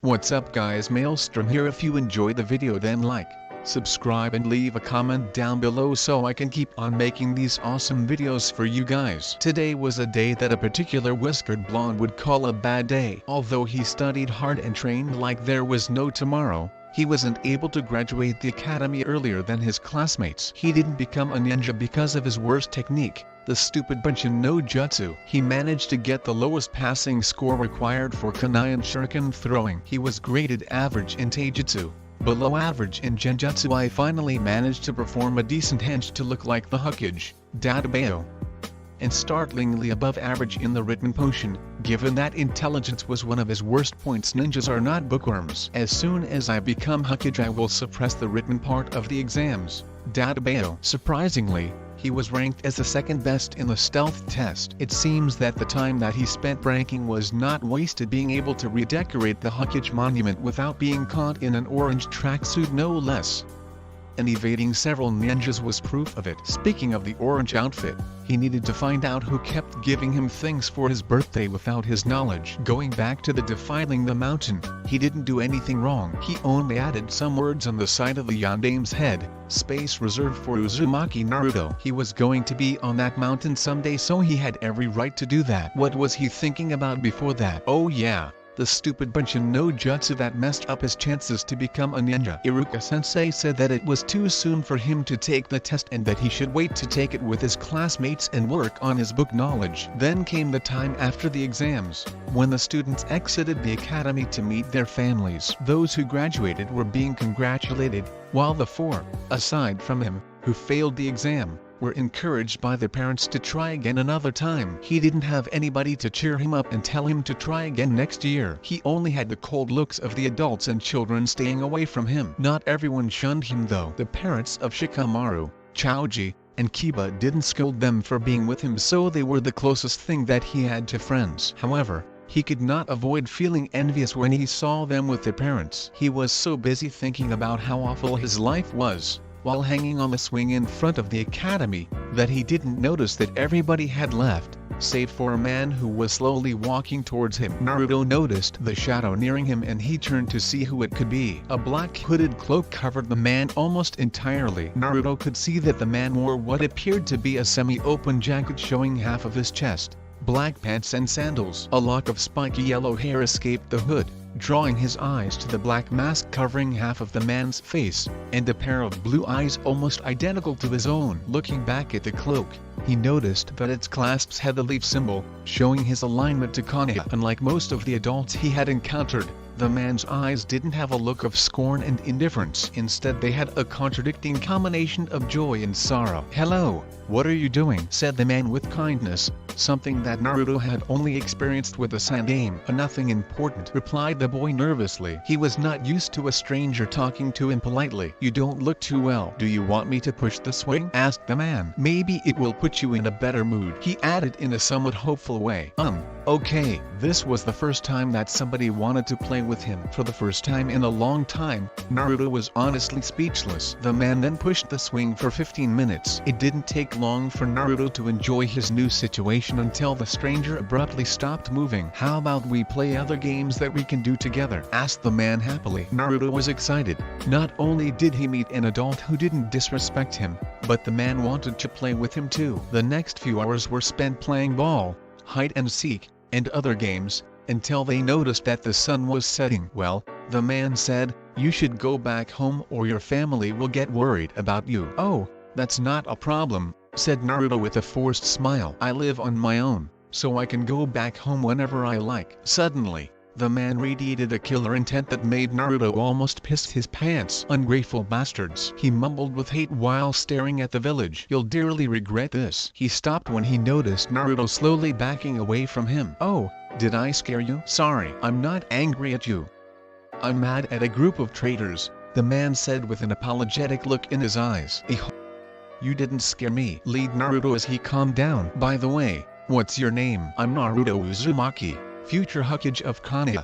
What's up guys, Maelstrom here. If you enjoyed the video then like, subscribe and leave a comment down below so I can keep on making these awesome videos for you guys. Today was a day that a particular whiskered blonde would call a bad day. Although he studied hard and trained like there was no tomorrow, he wasn't able to graduate the academy earlier than his classmates. He didn't become a ninja because of his worst technique, the stupid Bunshin no Jutsu. He managed to get the lowest passing score required for kunai and shuriken throwing. He was graded average in taijutsu, below average in genjutsu. I finally managed to perform a decent hench to look like the Hokage, Dadabayo, and startlingly above average in the written potion, given that intelligence was one of his worst points. Ninjas are not bookworms. As soon as I become Hokage I will suppress the written part of the exams, Dadabayo. Surprisingly, he was ranked as the second best in the stealth test. It seems that the time that he spent ranking was not wasted being able to redecorate the Hokage monument without being caught in an orange tracksuit no less. And evading several ninjas was proof of it. Speaking of the orange outfit, he needed to find out who kept giving him things for his birthday without his knowledge. Going back to the defiling the mountain, he didn't do anything wrong. He only added some words on the side of the Yondaime's head, space reserved for Uzumaki Naruto. He was going to be on that mountain someday, so he had every right to do that. What was he thinking about before that? Oh yeah, the stupid Bunshin no Jutsu that messed up his chances to become a ninja. Iruka-sensei said that it was too soon for him to take the test and that he should wait to take it with his classmates and work on his book knowledge. Then came the time after the exams, when the students exited the academy to meet their families. Those who graduated were being congratulated, while the four, aside from him, who failed the exam, were encouraged by their parents to try again another time. He didn't have anybody to cheer him up and tell him to try again next year. He only had the cold looks of the adults and children staying away from him. Not everyone shunned him though. The parents of Shikamaru, Chaoji, and Kiba didn't scold them for being with him, so they were the closest thing that he had to friends. However, he could not avoid feeling envious when he saw them with their parents. He was so busy thinking about how awful his life was while hanging on the swing in front of the academy, that he didn't notice that everybody had left, save for a man who was slowly walking towards him. Naruto noticed the shadow nearing him and he turned to see who it could be. A black hooded cloak covered the man almost entirely. Naruto could see that the man wore what appeared to be a semi-open jacket showing half of his chest, black pants and sandals. A lock of spiky yellow hair escaped the hood, drawing his eyes to the black mask covering half of the man's face, and a pair of blue eyes almost identical to his own. Looking back at the cloak, he noticed that its clasps had the leaf symbol, showing his alignment to Konoha. Unlike most of the adults he had encountered, the man's eyes didn't have a look of scorn and indifference. Instead they had a contradicting combination of joy and sorrow. "Hello, what are you doing?" said the man with kindness, something that Naruto had only experienced with the Sandame. "Nothing important," replied the boy nervously. He was not used to a stranger talking to him politely. "You don't look too well. Do you want me to push the swing?" asked the man. "Maybe it will put you in a better mood," he added in a somewhat hopeful way. Okay. This was the first time that somebody wanted to play with him. For the first time in a long time, Naruto was honestly speechless. The man then pushed the swing for 15 minutes. It didn't take long for Naruto to enjoy his new situation until the stranger abruptly stopped moving. "How about we play other games that we can do together?" asked the man happily. Naruto was excited. Not only did he meet an adult who didn't disrespect him, but the man wanted to play with him too. The next few hours were spent playing ball, hide and seek, and other games, until they noticed that the sun was setting. "Well," the man said, "you should go back home or your family will get worried about you." "Oh, that's not a problem," said Naruto with a forced smile. "I live on my own, so I can go back home whenever I like." Suddenly, the man radiated a killer intent that made Naruto almost piss his pants. "Ungrateful bastards," he mumbled with hate while staring at the village. "You'll dearly regret this." He stopped when he noticed Naruto slowly backing away from him. "Oh, did I scare you?" "Sorry, I'm not angry at you. I'm mad at a group of traitors," the man said with an apologetic look in his eyes. "You didn't scare me," lead Naruto as he calmed down. "By the way, what's your name?" "I'm Naruto Uzumaki, future Hokage of Konoha."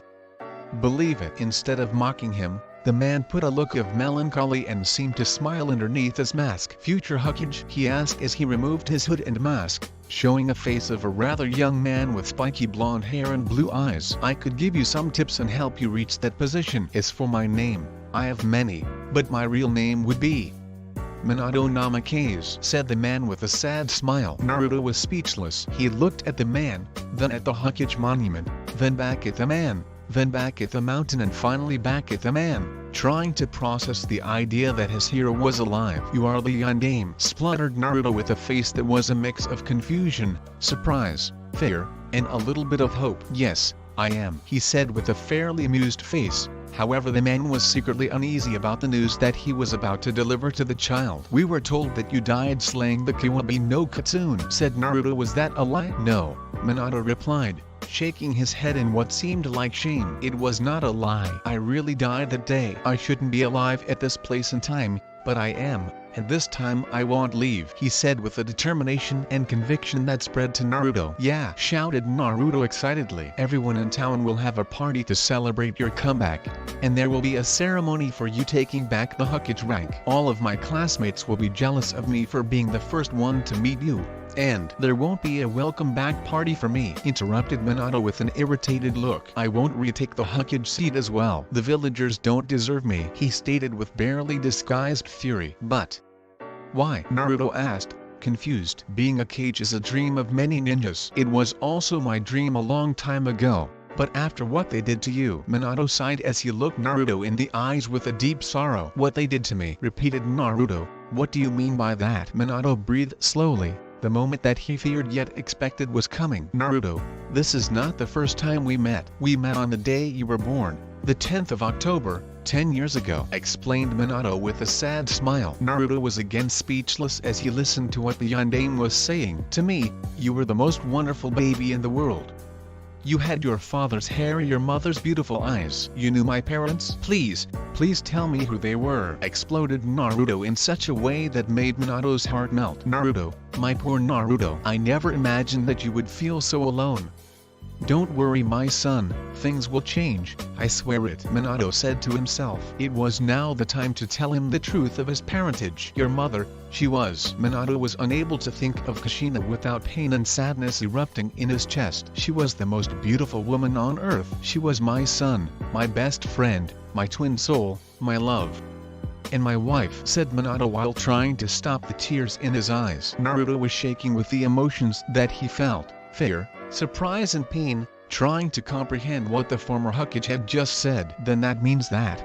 Believe it. Instead of mocking him, The man put a look of melancholy and seemed to smile underneath his mask. "Future Hokage?" he asked as he removed his hood and mask, showing a face of a rather young man with spiky blonde hair and blue eyes. "I could give you some tips and help you reach that position. As for my name, I have many, but my real name would be Minato Namikaze," said the man with a sad smile. Naruto was speechless. He looked at the man, then at the Hokage monument, then back at the man, then back at the mountain and finally back at the man, trying to process the idea that his hero was alive. "You are the Yondaime," spluttered Naruto with a face that was a mix of confusion, surprise, fear, and a little bit of hope. "Yes, I am," he said with a fairly amused face. However, the man was secretly uneasy about the news that he was about to deliver to the child. "We were told that you died slaying the Kiwami no Kitsune," said Naruto. "Was that a lie?" "No," Minato replied, shaking his head in what seemed like shame. "It was not a lie. I really died that day. I shouldn't be alive at this place and time, but I am, and this time I won't leave," he said with a determination and conviction that spread to Naruto. "Yeah!" shouted Naruto excitedly. "Everyone in town will have a party to celebrate your comeback, and there will be a ceremony for you taking back the Hokage rank. All of my classmates will be jealous of me for being the first one to meet you, and there won't be a welcome back party for me," interrupted Minato with an irritated look. "I won't retake the Hokage seat as well. The villagers don't deserve me," he stated with barely disguised fury. "But why?" Naruto asked, confused. "Being a Kage is a dream of many ninjas. It was also my dream a long time ago, but after what they did to you," Minato sighed as he looked Naruto in the eyes with a deep sorrow. "What they did to me?" repeated Naruto. "What do you mean by that?" Minato breathed slowly. The moment that he feared yet expected was coming. "Naruto, this is not the first time we met. We met on the day you were born, the 10th of October, 10 years ago," explained Minato with a sad smile. Naruto was again speechless as he listened to what the Yondaime was saying. "To me, you were the most wonderful baby in the world. You had your father's hair, your mother's beautiful eyes. You knew my parents. Please tell me who they were," exploded Naruto in such a way that made Minato's heart melt. "Naruto, my poor Naruto, I never imagined that you would feel so alone. Don't worry my son, things will change, I swear it," Minato said to himself. It was now the time to tell him the truth of his parentage. "Your mother, she was..." Minato was unable to think of Kushina without pain and sadness erupting in his chest. "She was the most beautiful woman on earth. She was my son, my best friend, my twin soul, my love, and my wife," said Minato while trying to stop the tears in his eyes. Naruto was shaking with the emotions that he felt: fear, surprise and pain, trying to comprehend what the former Hokage had just said. "Then that means that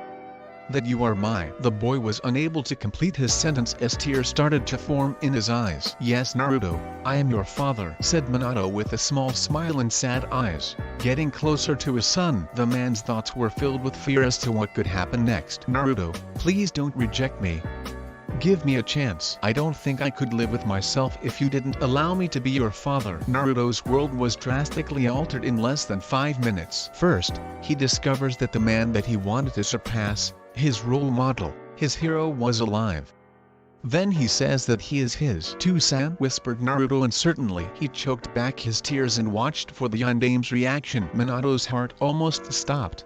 you are my..." The boy was unable to complete his sentence as tears started to form in his eyes. "Yes Naruto, I am your father," said Minato with a small smile and sad eyes, getting closer to his son. The man's thoughts were filled with fear as to what could happen next. "Naruto, please don't reject me. Give me a chance. I don't think I could live with myself if you didn't allow me to be your father." Naruto's world was drastically altered in less than 5 minutes. First, he discovers that the man that he wanted to surpass, his role model, his hero, was alive. Then he says that he is his. "Two-san," whispered Naruto, and certainly he choked back his tears and watched for the Yondaime's reaction. Minato's heart almost stopped.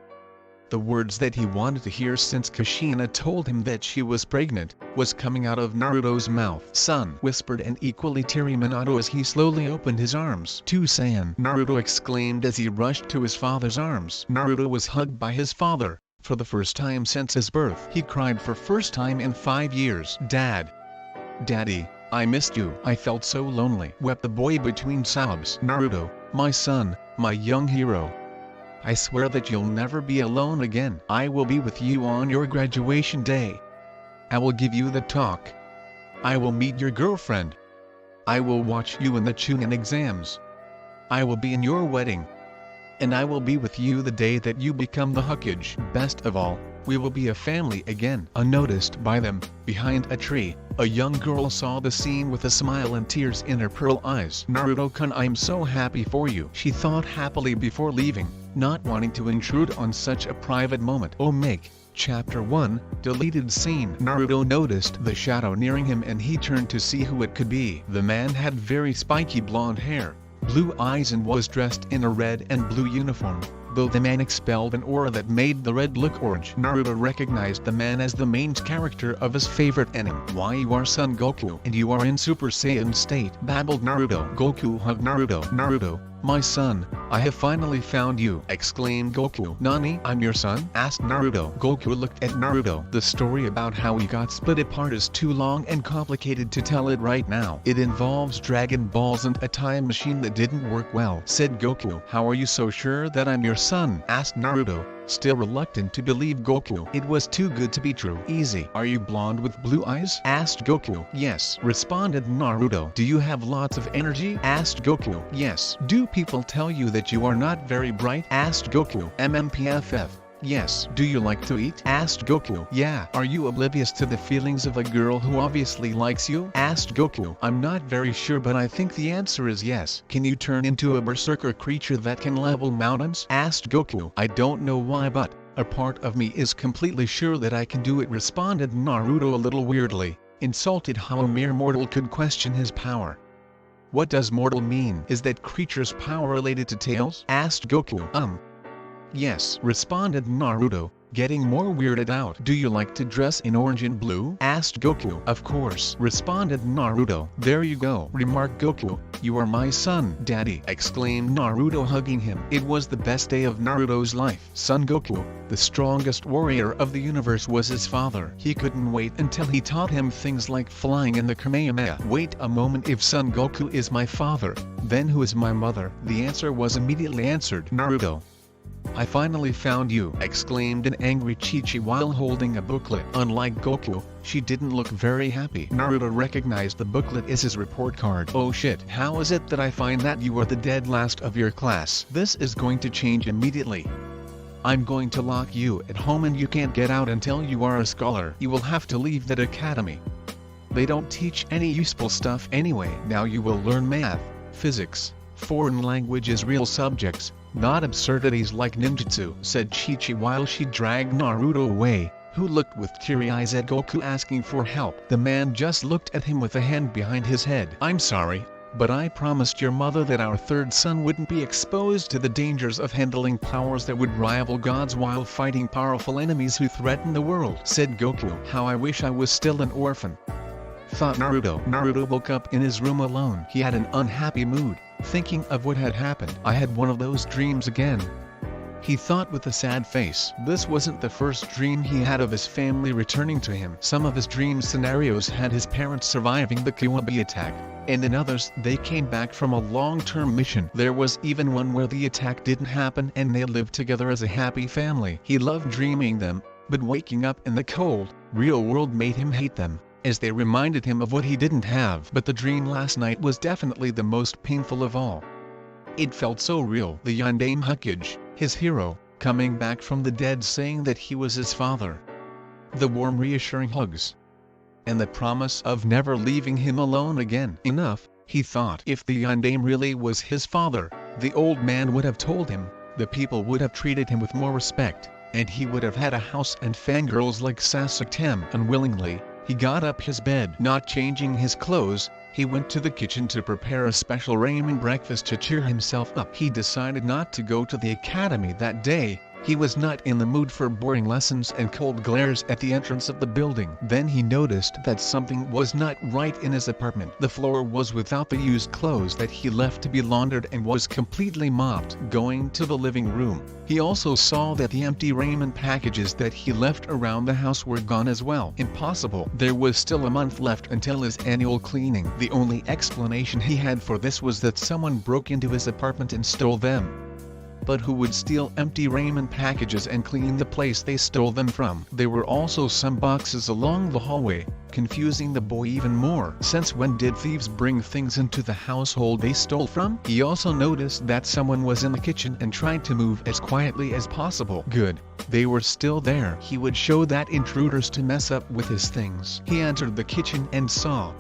The words that he wanted to hear since Kushina told him that she was pregnant, was coming out of Naruto's mouth. "Son," whispered an equally teary Minato as he slowly opened his arms. "Two-san," Naruto exclaimed as he rushed to his father's arms. Naruto was hugged by his father, for the first time since his birth. He cried for first time in 5 years. "Dad. Daddy, I missed you. I felt so lonely," wept the boy between sobs. "Naruto, my son, my young hero. I swear that you'll never be alone again. I will be with you on your graduation day. I will give you the talk. I will meet your girlfriend. I will watch you in the Chunin exams. I will be in your wedding. And I will be with you the day that you become the Hokage. Best of all, we will be a family again." Unnoticed by them, behind a tree, a young girl saw the scene with a smile and tears in her pearl eyes. "Naruto-kun, I'm so happy for you," she thought happily before leaving, not wanting to intrude on such a private moment. Omake, Chapter 1, Deleted Scene. Naruto noticed the shadow nearing him and he turned to see who it could be. The man had very spiky blonde hair, blue eyes and was dressed in a red and blue uniform, though the man expelled an aura that made the red look orange. Naruto recognized the man as the main character of his favorite anime. "Why, you are Son Goku, and you are in Super Saiyan state," babbled Naruto. Goku hugged Naruto. "Naruto, my son, I have finally found you," exclaimed Goku. "Nani, I'm your son?" asked Naruto. Goku looked at Naruto. "The story about how we got split apart is too long and complicated to tell it right now. It involves Dragon Balls and a time machine that didn't work well," said Goku. "How are you so sure that I'm your son?" asked Naruto, still reluctant to believe Goku. "It was too good to be true." "Easy. Are you blonde with blue eyes?" asked Goku. "Yes," responded Naruto. "Do you have lots of energy?" asked Goku. "Yes." "Do people tell you that you are not very bright?" asked Goku. "MMPFF. Yes." "Do you like to eat?" asked Goku. "Yeah." "Are you oblivious to the feelings of a girl who obviously likes you?" asked Goku. "I'm not very sure, but I think the answer is yes." "Can you turn into a berserker creature that can level mountains?" asked Goku. "I don't know why, but a part of me is completely sure that I can do it," responded Naruto a little weirdly, insulted how a mere mortal could question his power. "What does mortal mean? Is that creature's power related to tails?" asked Goku. Yes," responded Naruto, getting more weirded out. "Do you like to dress in orange and blue?" asked Goku. "Of course," responded Naruto. "There you go," remarked Goku. "You are my son, Daddy," exclaimed Naruto, hugging him. It was the best day of Naruto's life. Son Goku, the strongest warrior of the universe, was his father. He couldn't wait until he taught him things like flying and the Kamehameha. "Wait a moment, if Son Goku is my father, then who is my mother?" The answer was immediately answered. "Naruto. I finally found you," exclaimed an angry Chi-Chi while holding a booklet. Unlike Goku, she didn't look very happy. Naruto recognized the booklet as his report card. "Oh shit, how is it that I find that you are the dead last of your class? This is going to change immediately. I'm going to lock you at home and you can't get out until you are a scholar. You will have to leave that academy. They don't teach any useful stuff anyway. Now you will learn math, physics, foreign languages, real subjects, not absurdities like ninjutsu," said Chi-Chi while she dragged Naruto away, who looked with teary eyes at Goku asking for help. The man just looked at him with a hand behind his head. "I'm sorry, but I promised your mother that our third son wouldn't be exposed to the dangers of handling powers that would rival gods while fighting powerful enemies who threaten the world," said Goku. "How I wish I was still an orphan," thought Naruto. Naruto woke up in his room alone. He had an unhappy mood, thinking of what had happened. "I had one of those dreams again," he thought with a sad face. This wasn't the first dream he had of his family returning to him. Some of his dream scenarios had his parents surviving the Kiwabi attack, and in others they came back from a long-term mission. There was even one where the attack didn't happen and they lived together as a happy family. He loved dreaming them, but waking up in the cold, real world made him hate them, as they reminded him of what he didn't have. But the dream last night was definitely the most painful of all. It felt so real. The Yondaime Hokage, his hero, coming back from the dead saying that he was his father. The warm reassuring hugs. And the promise of never leaving him alone again. Enough, he thought. If the Yondaime really was his father, the old man would have told him, the people would have treated him with more respect, and he would have had a house and fangirls like Sasuke. Unwillingly, he got up his bed. Not changing his clothes, he went to the kitchen to prepare a special ramen breakfast to cheer himself up. He decided not to go to the academy that day. He was not in the mood for boring lessons and cold glares at the entrance of the building. Then he noticed that something was not right in his apartment. The floor was without the used clothes that he left to be laundered and was completely mopped. Going to the living room, he also saw that the empty ramen packages that he left around the house were gone as well. Impossible. There was still a month left until his annual cleaning. The only explanation he had for this was that someone broke into his apartment and stole them. But who would steal empty ramen packages and clean the place they stole them from? There were also some boxes along the hallway, confusing the boy even more. Since when did thieves bring things into the household they stole from? He also noticed that someone was in the kitchen and tried to move as quietly as possible. Good, they were still there. He would show that intruders to mess up with his things. He entered the kitchen and saw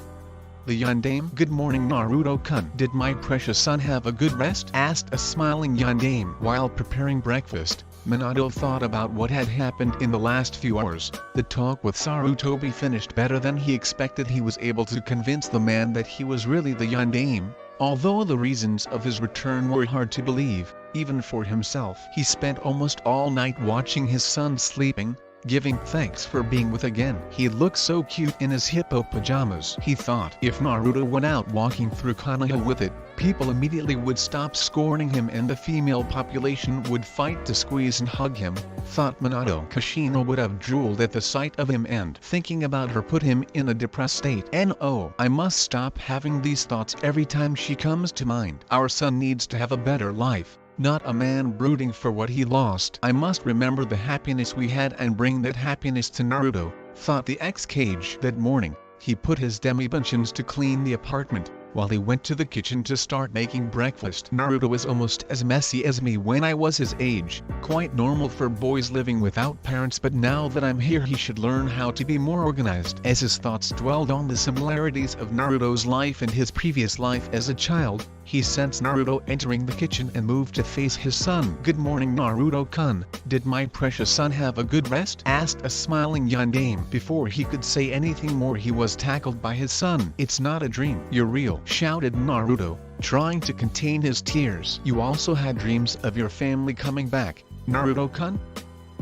the Yondaime. "Good morning, Naruto-kun. Did my precious son have a good rest?" asked a smiling Yondaime. While preparing breakfast, Minato thought about what had happened in the last few hours. The talk with Sarutobi finished better than he expected. He was able to convince the man that he was really the Yondaime. Although the reasons of his return were hard to believe, Even for himself, he spent almost all night watching his son sleeping, giving thanks for being with again. He looked so cute in his hippo pajamas. He thought if Naruto went out walking through Konoha with it, people immediately would stop scorning him and the female population would fight to squeeze and hug him. Thought Minato Kushina would have drooled at the sight of him, and thinking about her put him in a depressed state. No, I must stop having these thoughts every time she comes to mind. Our son needs to have a better life, not a man brooding for what he lost. I must remember the happiness we had and bring that happiness to Naruto, thought the ex-Kage. That morning, he put his demi-bunchins to clean the apartment, while he went to the kitchen to start making breakfast. Naruto was almost as messy as me when I was his age, quite normal for boys living without parents, but now that I'm here he should learn how to be more organized. As his thoughts dwelled on the similarities of Naruto's life and his previous life as a child, he sensed Naruto entering the kitchen and moved to face his son. "Good morning, Naruto-kun. Did my precious son have a good rest?" asked a smiling Yondaime. Before he could say anything more he was tackled by his son. "It's not a dream, you're real," shouted Naruto, trying to contain his tears. "You also had dreams of your family coming back, Naruto-kun?"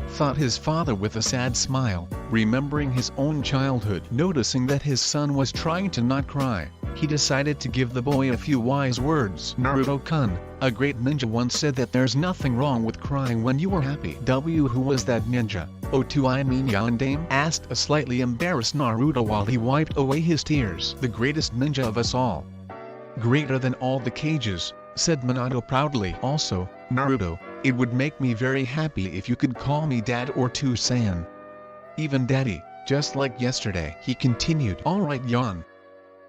thought his father with a sad smile, remembering his own childhood. Noticing that his son was trying to not cry, he decided to give the boy a few wise words. "Naruto-kun, a great ninja once said that there's nothing wrong with crying when you are happy." Who was that ninja? I mean Yondaime? asked a slightly embarrassed Naruto while he wiped away his tears. "The greatest ninja of us all. Greater than all the Kages," said Minato proudly. "Also, Naruto, it would make me very happy if you could call me Dad or Two-san. Even Daddy, just like yesterday," he continued. "Alright Yon.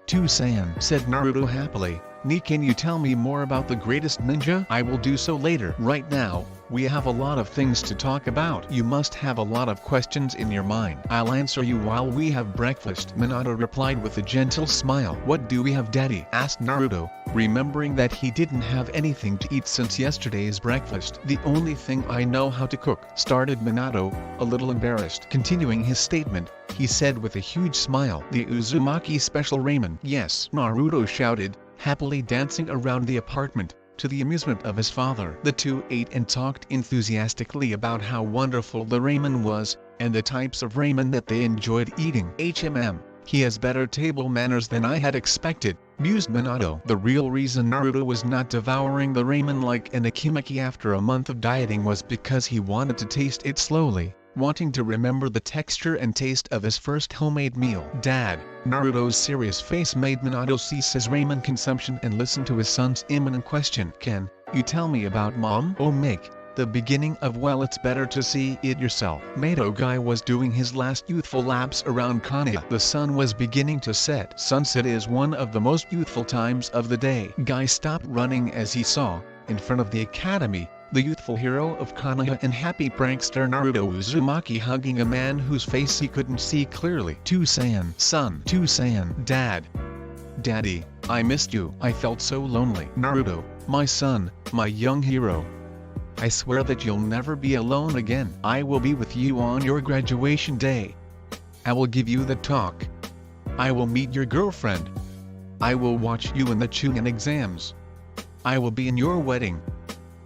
Two-san," said Naruto happily. "Can you tell me more about the greatest ninja?" "I will do so later. Right now, we have a lot of things to talk about. You must have a lot of questions in your mind. I'll answer you while we have breakfast," Minato replied with a gentle smile. "What do we have, Daddy?" asked Naruto, remembering that he didn't have anything to eat since yesterday's breakfast. "The only thing I know how to cook," started Minato, a little embarrassed. Continuing his statement, he said with a huge smile, "The Uzumaki special ramen." "Yes," Naruto shouted, happily dancing around the apartment, to the amusement of his father. The two ate and talked enthusiastically about how wonderful the ramen was, and the types of ramen that they enjoyed eating. He has better table manners than I had expected," mused Minato. The real reason Naruto was not devouring the ramen like an Akimaki after a month of dieting was because he wanted to taste it slowly, wanting to remember the texture and taste of his first homemade meal. "Dad," Naruto's serious face made Minato cease his ramen consumption and listen to his son's imminent question. "Can you tell me about Mom?" "Oh, make the beginning of well, it's better to see it yourself." Mato Guy was doing his last youthful laps around Konoha. The sun was beginning to set. Sunset is one of the most youthful times of the day. Guy stopped running as he saw, in front of the academy, the youthful hero of Konoha and happy prankster Naruto Uzumaki hugging a man whose face he couldn't see clearly. "Two-san, son." "Two-san, Dad. Daddy, I missed you. I felt so lonely." "Naruto, my son, my young hero. I swear that you'll never be alone again. I will be with you on your graduation day. I will give you the talk. I will meet your girlfriend. I will watch you in the Chunin exams. I will be in your wedding.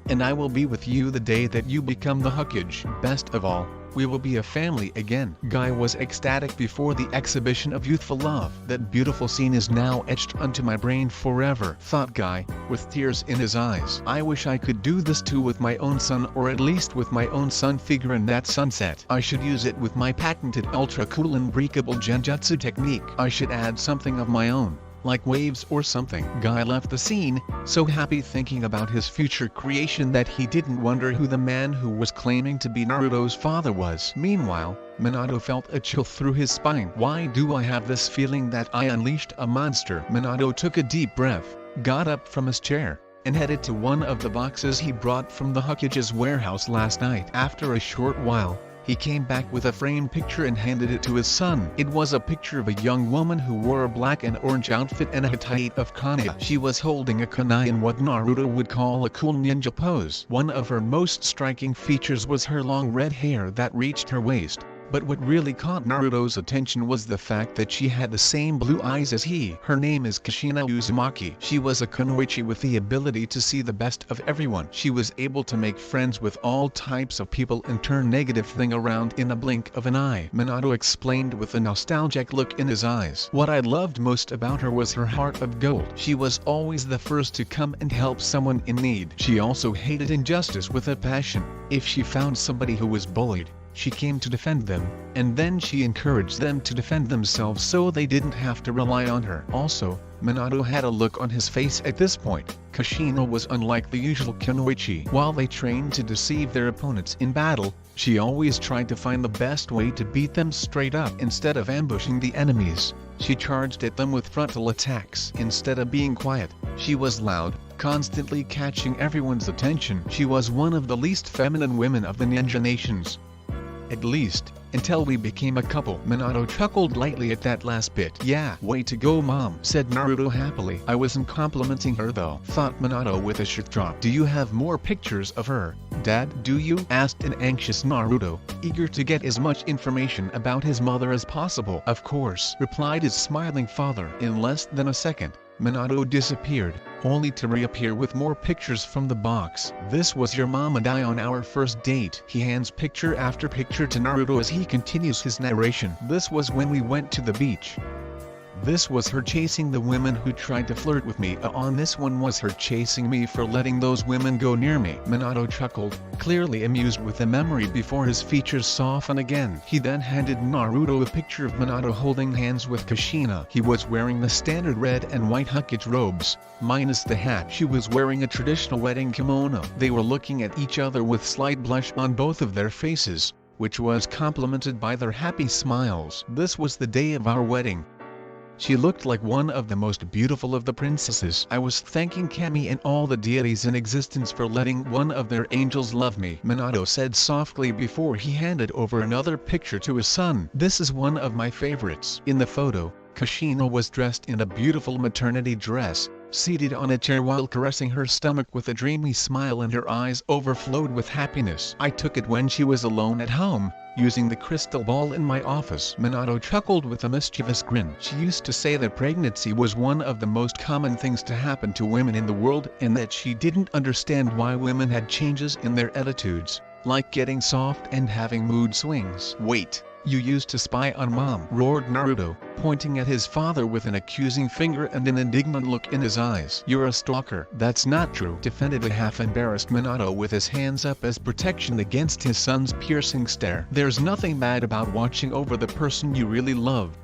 And I will be with you the day that you become the Hokage. Best of all, we will be a family again." Guy was ecstatic before the exhibition of youthful love. "That beautiful scene is now etched onto my brain forever," thought Guy, with tears in his eyes. "I wish I could do this too with my own son, or at least with my own son figure in that sunset. I should use it with my patented ultra-cool and breakable genjutsu technique. I should add something of my own, like waves or something." Guy left the scene, so happy thinking about his future creation that he didn't wonder who the man who was claiming to be Naruto's father was. Meanwhile, Minato felt a chill through his spine. "Why do I have this feeling that I unleashed a monster?" Minato took a deep breath, got up from his chair, and headed to one of the boxes he brought from the Hokage's warehouse last night. After a short while, he came back with a framed picture and handed it to his son. It was a picture of a young woman who wore a black and orange outfit and a hatay of Konoha. She was holding a kunai in what Naruto would call a cool ninja pose. One of her most striking features was her long red hair that reached her waist, But what really caught Naruto's attention was the fact that she had the same blue eyes as he. Her name is Kushina Uzumaki. She was a kunoichi with the ability to see the best of everyone. She was able to make friends with all types of people and turn negative thing around in a blink of an eye. Minato explained with a nostalgic look in his eyes. What I loved most about her was her heart of gold. She was always the first to come and help someone in need. She also hated injustice with a passion. If she found somebody who was bullied, she came to defend them, and then she encouraged them to defend themselves so they didn't have to rely on her. Also, Minato had a look on his face at this point. Kushina was unlike the usual kunoichi. While they trained to deceive their opponents in battle, she always tried to find the best way to beat them straight up. Instead of ambushing the enemies, she charged at them with frontal attacks. Instead of being quiet, she was loud, constantly catching everyone's attention. She was one of the least feminine women of the ninja nations. At least, until we became a couple. Minato chuckled lightly at that last bit. Yeah, way to go mom, said Naruto happily. I wasn't complimenting her though, thought Minato with a shook drop. Do you have more pictures of her, Dad? Do you? Asked an anxious Naruto, eager to get as much information about his mother as possible. Of course, replied his smiling father. In less than a second, Minato disappeared, only to reappear with more pictures from the box. This was your mom and I on our first date. He hands picture after picture to Naruto as he continues his narration. This was when we went to the beach. This was her chasing the women who tried to flirt with me. On this one was her chasing me for letting those women go near me. Minato chuckled, clearly amused with the memory before his features softened again. He then handed Naruto a picture of Minato holding hands with Kushina. He was wearing the standard red and white Hokage robes, minus the hat. She was wearing a traditional wedding kimono. They were looking at each other with slight blush on both of their faces, which was complemented by their happy smiles. This was the day of our wedding. She looked like one of the most beautiful of the princesses. I was thanking Kami and all the deities in existence for letting one of their angels love me, Minato said softly before he handed over another picture to his son. This is one of my favorites. In the photo, Kushina was dressed in a beautiful maternity dress, seated on a chair while caressing her stomach with a dreamy smile, and her eyes overflowed with happiness. I took it when she was alone at home, using the crystal ball in my office. Minato chuckled with a mischievous grin. She used to say that pregnancy was one of the most common things to happen to women in the world, and that she didn't understand why women had changes in their attitudes, like getting soft and having mood swings. Wait, you used to spy on mom, roared Naruto, pointing at his father with an accusing finger and an indignant look in his eyes. You're a stalker. That's not true, defended a half-embarrassed Minato with his hands up as protection against his son's piercing stare. There's nothing bad about watching over the person you really love.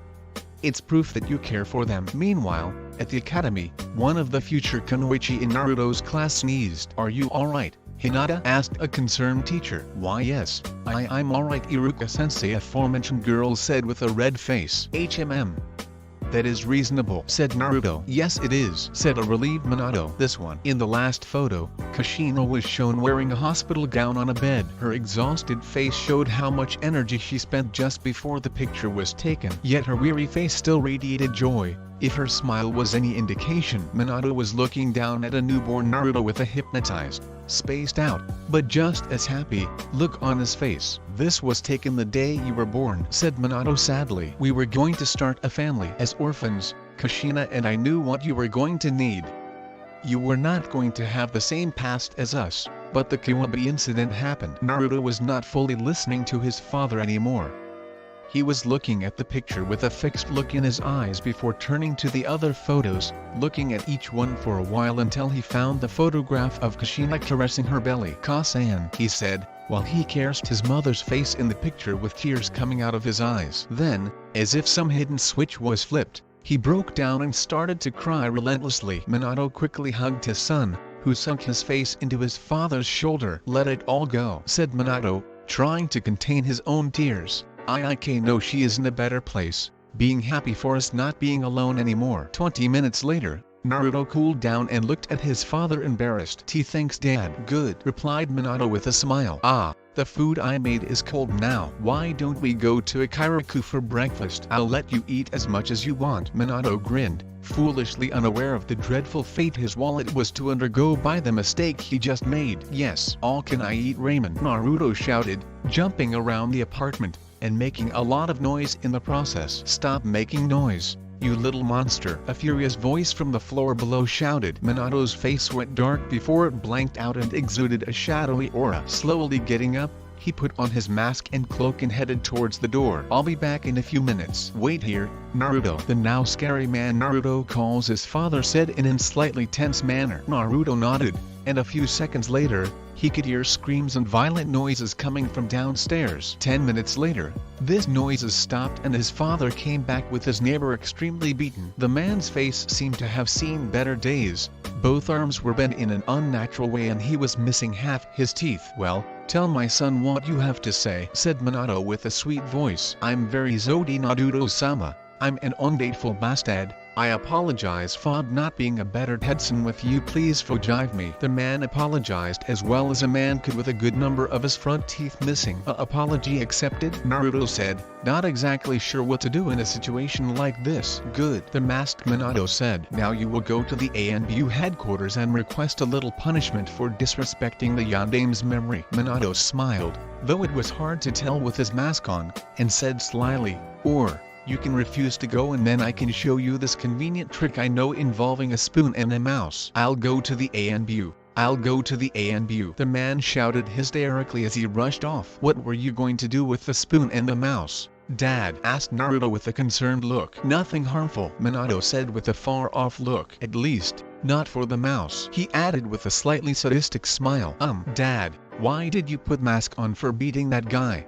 It's proof that you care for them. Meanwhile, at the academy, one of the future kunoichi in Naruto's class sneezed. Are you alright, Hinata? Asked a concerned teacher. Why yes, I'm alright, Iruka-sensei, aforementioned girl said with a red face. That is reasonable, said Naruto. Yes it is, said a relieved Minato. This one. In the last photo, Kushina was shown wearing a hospital gown on a bed. Her exhausted face showed how much energy she spent just before the picture was taken. Yet her weary face still radiated joy. If her smile was any indication, Minato was looking down at a newborn Naruto with a hypnotized, spaced out, but just as happy, look on his face. This was taken the day you were born, said Minato sadly. We were going to start a family as orphans, Kushina and I knew what you were going to need. You were not going to have the same past as us, but the Kiwabe incident happened. Naruto was not fully listening to his father anymore. He was looking at the picture with a fixed look in his eyes before turning to the other photos, looking at each one for a while until he found the photograph of Kushina caressing her belly. Ka-san, he said, while he caressed his mother's face in the picture with tears coming out of his eyes. Then, as if some hidden switch was flipped, he broke down and started to cry relentlessly. Minato quickly hugged his son, who sunk his face into his father's shoulder. Let it all go, said Minato, trying to contain his own tears. I know she is in a better place, being happy for us not being alone anymore. 20 minutes later, Naruto cooled down and looked at his father embarrassed. Thanks Dad. Good, replied Minato with a smile. The food I made is cold now. Why don't we go to Ikaraku for breakfast? I'll let you eat as much as you want. Minato grinned, foolishly unaware of the dreadful fate his wallet was to undergo by the mistake he just made. Yes, all can I eat ramen? Naruto shouted, jumping around the apartment. and making a lot of noise in the process. Stop making noise, you little monster, a furious voice from the floor below shouted. Minato's face went dark before it blanked out and exuded a shadowy aura. Slowly getting up, he put on his mask and cloak and headed towards the door. I'll be back in a few minutes. Wait here, Naruto. The now scary man Naruto calls his father said in a slightly tense manner. Naruto nodded, and a few seconds later, he could hear screams and violent noises coming from downstairs. 10 minutes later, these noises stopped and his father came back with his neighbor extremely beaten. The man's face seemed to have seen better days. Both arms were bent in an unnatural way and he was missing half his teeth. Well, tell my son what you have to say, said Minato with a sweet voice. I'm very sorry Naruto-sama. I'm an ungrateful bastard. I apologize for not being a better headson with you, please forgive me. The man apologized as well as a man could with a good number of his front teeth missing. Apology accepted, Naruto said, not exactly sure what to do in a situation like this. Good, the masked Minato said. Now you will go to the ANBU headquarters and request a little punishment for disrespecting the Yondaime's memory. Minato smiled, though it was hard to tell with his mask on, and said slyly, or you can refuse to go and then I can show you this convenient trick I know involving a spoon and a mouse. I'll go to the ANBU. I'll go to the ANBU. The man shouted hysterically as he rushed off. What were you going to do with the spoon and the mouse, Dad? Asked Naruto with a concerned look. Nothing harmful, Minato said with a far-off look. At least, not for the mouse. He added with a slightly sadistic smile. Dad, why did you put mask on for beating that guy?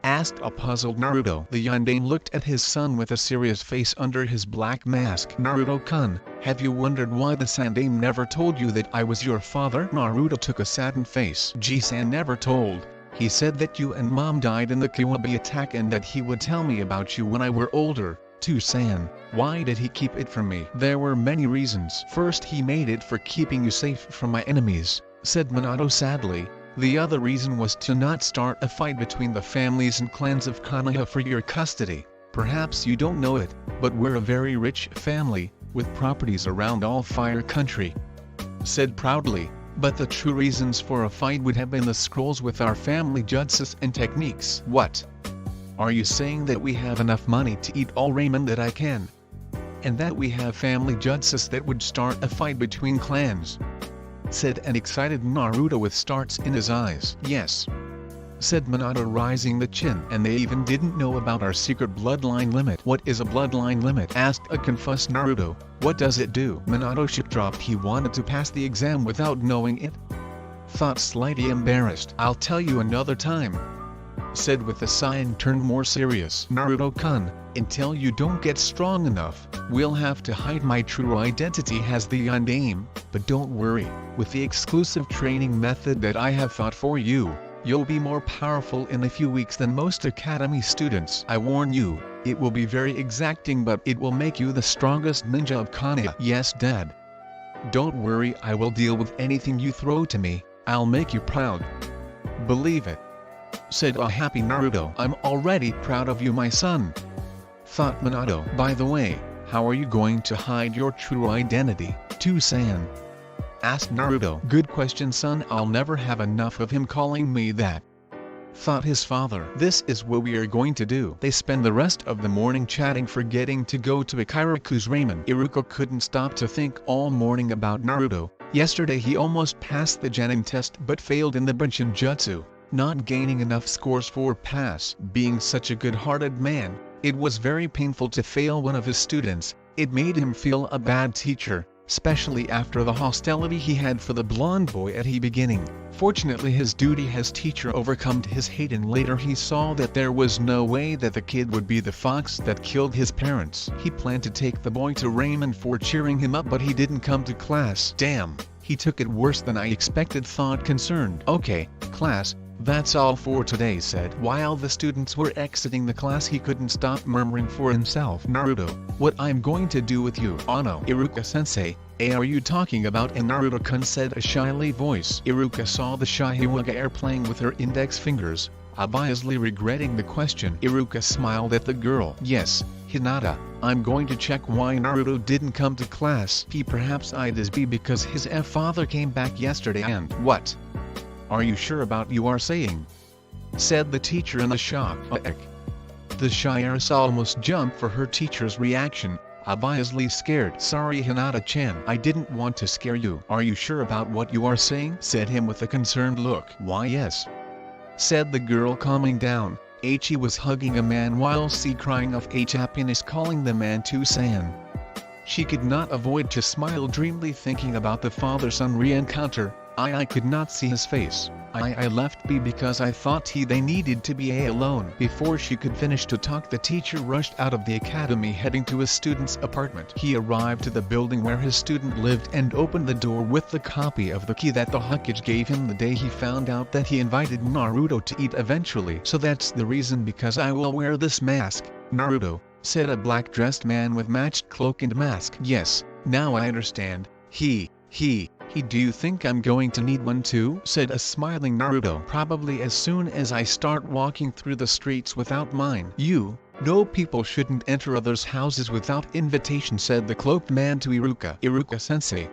Asked a puzzled Naruto. The Yondaime looked at his son with a serious face under his black mask. Naruto-kun, have you wondered why the Sandaime never told you that I was your father? Naruto took a saddened face. Ji-san never told. He said that you and mom died in the Kiwabe attack and that he would tell me about you when I were older. San, why did he keep it from me? There were many reasons. First, he made it for keeping you safe from my enemies, said Minato sadly. The other reason was to not start a fight between the families and clans of Konoha for your custody. Perhaps you don't know it, but we're a very rich family, with properties around all Fire Country. Said proudly, but the true reasons for a fight would have been the scrolls with our family jutsus and techniques. What? Are you saying that we have enough money to eat all ramen that I can? And that we have family jutsus that would start a fight between clans? Said an excited Naruto with stars in his eyes. Yes, said Minato rising the chin. And they even didn't know about our secret bloodline limit. What is a bloodline limit? Asked a confused Naruto. What does it do? Minato ship dropped. He wanted to pass the exam without knowing it. Thought slightly embarrassed. I'll tell you another time, said with a sigh and turned more serious. Naruto-kun, until you don't get strong enough, we'll have to hide my true identity as the Yondaime. But don't worry, with the exclusive training method that I have thought for you, you'll be more powerful in a few weeks than most academy students. I warn you, it will be very exacting but it will make you the strongest ninja of Konoha. Yes, Dad. Don't worry, I will deal with anything you throw to me. I'll make you proud. Believe it, said a happy Naruto. I'm already proud of you, my son, thought Minato. By the way, how are you going to hide your true identity, San? Asked Naruto. Good question, son. I'll never have enough of him calling me that, thought his father. This is what we are going to do. They spend the rest of the morning chatting, forgetting to go to Ikiraku's ramen. Iruka couldn't stop to think all morning about Naruto. Yesterday he almost passed the Genin test but failed in the Bunshin Jutsu, not gaining enough scores for pass. Being such a good-hearted man, it was very painful to fail one of his students. It made him feel a bad teacher, especially after the hostility he had for the blonde boy at the beginning. Fortunately his duty as teacher overcome his hate and later he saw that there was no way that the kid would be the fox that killed his parents. He planned to take the boy to ramen for cheering him up but he didn't come to class. Damn, he took it worse than I expected, thought concerned. Okay, class, that's all for today, said. While the students were exiting the class he couldn't stop murmuring for himself. Naruto, what I'm going to do with you? Ano, Iruka-sensei, are you talking about? And Naruto-kun said a shyly voice. Iruka saw the shy Hiwaga playing with her index fingers, obviously regretting the question. Iruka smiled at the girl. Yes, Hinata, I'm going to check why Naruto didn't come to class. He perhaps Ida's be because his father came back yesterday and what? Are you sure about you are saying? Said the teacher in a shock. The shy heiress almost jumped for her teacher's reaction, obviously scared. "Sorry Hinata-chan, I didn't want to scare you." "Are you sure about what you are saying?" said him with a concerned look. "Why yes," said the girl, calming down. He was hugging a man while crying of happiness, calling the man to-san. She could not avoid to smile dreamily, thinking about the father-son re-encounter. I could not see his face. I left B because I thought they needed to be alone." Before she could finish to talk, the teacher rushed out of the academy heading to his student's apartment. He arrived to the building where his student lived and opened the door with the copy of the key that the Hokage gave him the day he found out that he invited Naruto to eat eventually. "So that's the reason, because I will wear this mask, Naruto," said a black-dressed man with matched cloak and mask. "Yes, now I understand. Do you think I'm going to need one too?" said a smiling Naruto. "Probably as soon as I start walking through the streets without mine." "No, people shouldn't enter others' houses without invitation," said the cloaked man to Iruka. "Iruka-sensei,"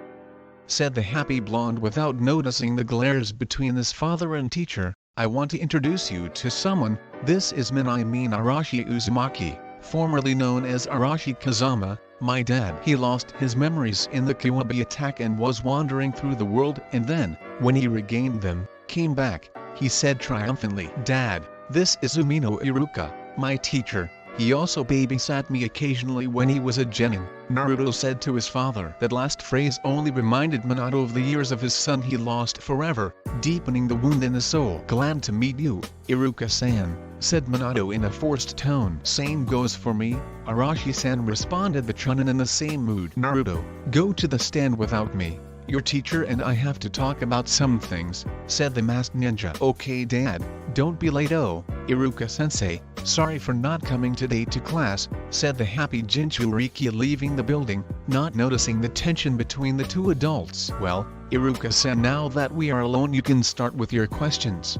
said the happy blonde without noticing the glares between his father and teacher, "I want to introduce you to someone. This is Arashi Uzumaki, formerly known as Arashi Kazama, my dad." He lost his memories in the Kiwabe attack and was wandering through the world, and then, when he regained them, came back. He said triumphantly, "Dad, this is Umino Iruka, my teacher. He also babysat me occasionally when he was a genin," Naruto said to his father. That last phrase only reminded Minato of the years of his son he lost forever, deepening the wound in his soul. "Glad to meet you, Iruka-san," said Minato in a forced tone. "Same goes for me, Arashi-san," responded the Chunin in the same mood. "Naruto, go to the stand without me. Your teacher and I have to talk about some things," said the masked ninja. "Okay Dad, don't be late." "Oh, Iruka-sensei, sorry for not coming today to class," said the happy Jinchuriki, leaving the building, not noticing the tension between the two adults. "Well, Iruka-san, now that we are alone you can start with your questions,"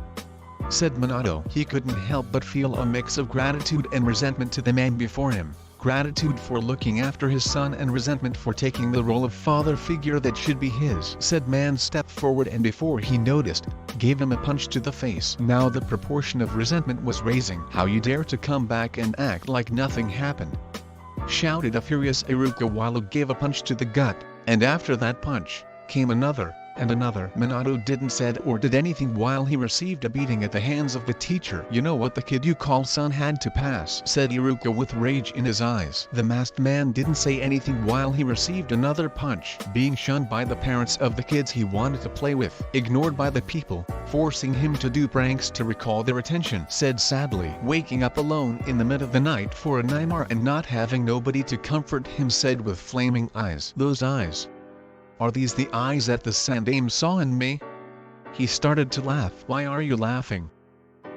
said Minato. He couldn't help but feel a mix of gratitude and resentment to the man before him. Gratitude for looking after his son and resentment for taking the role of father figure that should be his. Said man stepped forward and before he noticed, gave him a punch to the face. Now the proportion of resentment was raising. "How you dare to come back and act like nothing happened?" shouted a furious Iruka while he gave a punch to the gut, and after that punch, came another, and another. Minato didn't said or did anything while he received a beating at the hands of the teacher. "You know what the kid you call son had to pass," said Iruka with rage in his eyes. The masked man didn't say anything while he received another punch. Being shunned by the parents of the kids he wanted to play with, ignored by the people, forcing him to do pranks to recall their attention, said sadly. Waking up alone in the mid of the night for a nightmare and not having nobody to comfort him, said with flaming eyes. "Those eyes. Are these the eyes that the Sandaime saw in me?" He started to laugh. "Why are you laughing?"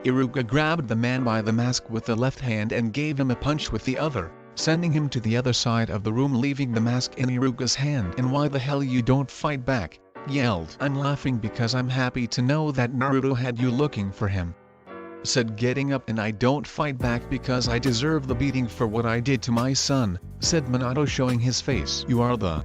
Iruka grabbed the man by the mask with the left hand and gave him a punch with the other, sending him to the other side of the room, leaving the mask in Iruka's hand. "And why the hell you don't fight back?" yelled. "I'm laughing because I'm happy to know that Naruto had you looking for him," said getting up. "And I don't fight back because I deserve the beating for what I did to my son," said Minato, showing his face. "You are the..."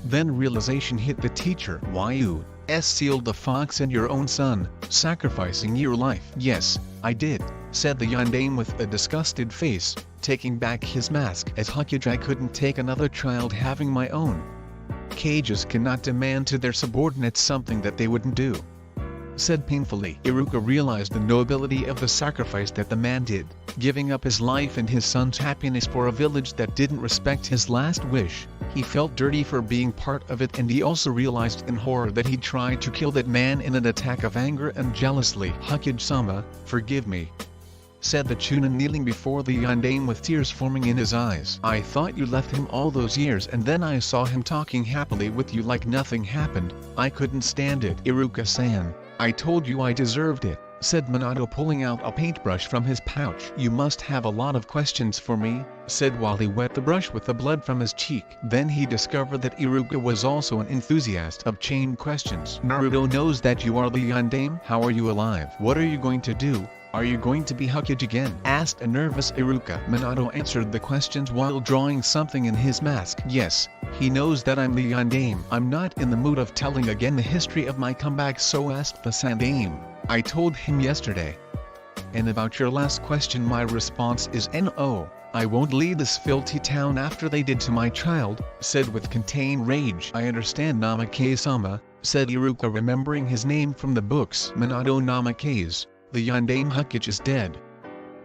Then realization hit the teacher. "Why you sealed the fox and your own son, sacrificing your life?" "Yes, I did," said the Yondaime with a disgusted face, taking back his mask. "As Hokage I couldn't take another child having my own. Cages cannot demand to their subordinates something that they wouldn't do," said painfully. Iruka realized the nobility of the sacrifice that the man did, giving up his life and his son's happiness for a village that didn't respect his last wish. He felt dirty for being part of it, and he also realized in horror that he tried to kill that man in an attack of anger and jealousy. "Hokage-sama, forgive me," said the Chunin, kneeling before the Yondaime with tears forming in his eyes. "I thought you left him all those years and then I saw him talking happily with you like nothing happened. I couldn't stand it." "Iruka-san, I told you I deserved it," said Minato, pulling out a paintbrush from his pouch. "You must have a lot of questions for me," said while he wet the brush with the blood from his cheek. Then he discovered that Iruka was also an enthusiast of chain questions. "Naruto knows that you are the Yondaime. How are you alive? What are you going to do? Are you going to be Hokage again?" asked a nervous Iruka. Minato answered the questions while drawing something in his mask. "Yes, he knows that I'm the Yondaime. I'm not in the mood of telling again the history of my comeback, so asked the Sandaime. "I told him yesterday." And about your last question, my response is no. I won't leave this filthy town after they did to my child, said with contained rage. I understand Namikaze-sama, said Iruka, remembering his name from the books. Minato Namikaze, the Yondaime Hokage, is dead,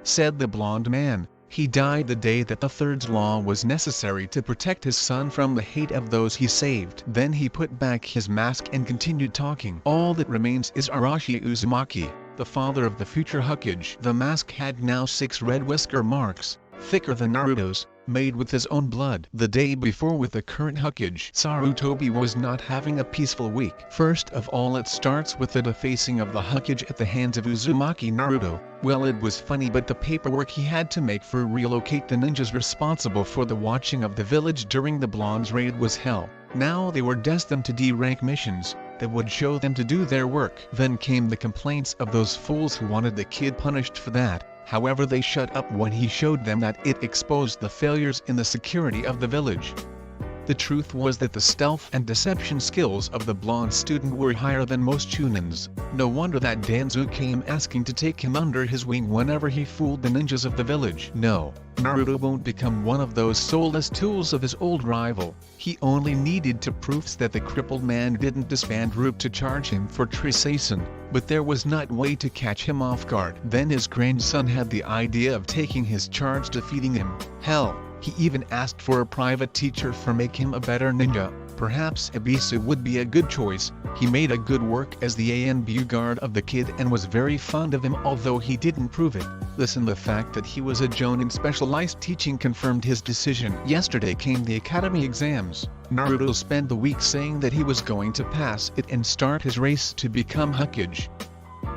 said the blonde man. He died the day that the third law was necessary to protect his son from the hate of those he saved. Then he put back his mask and continued talking. All that remains is Arashi Uzumaki, the father of the future Hokage. The mask had now 6 red whisker marks, thicker than Naruto's, made with his own blood. The day before, with the current Hokage, Sarutobi was not having a peaceful week. First of all, it starts with the defacing of the Hokage at the hands of Uzumaki Naruto. Well, it was funny, but the paperwork he had to make for relocate the ninjas responsible for the watching of the village during the blonde's raid was hell. Now they were destined to D-rank missions that would show them to do their work. Then came the complaints of those fools who wanted the kid punished for that. However, they shut up when he showed them that it exposed the failures in the security of the village. The truth was that the stealth and deception skills of the blonde student were higher than most Chunins. No wonder that Danzo came asking to take him under his wing whenever he fooled the ninjas of the village. No, Naruto won't become one of those soulless tools of his old rival. He only needed 2 proofs that the crippled man didn't disband Roop to charge him for treason, but there was not way to catch him off guard. Then his grandson had the idea of taking his charge, defeating him. Hell, he even asked for a private teacher for make him a better ninja. Perhaps Ebisu would be a good choice. He made a good work as the ANBU guard of the kid and was very fond of him, although he didn't prove it. Listen, the fact that he was a Jonin specialized teaching confirmed his decision. Yesterday came the academy exams. Naruto spent the week saying that he was going to pass it and start his race to become Hokage.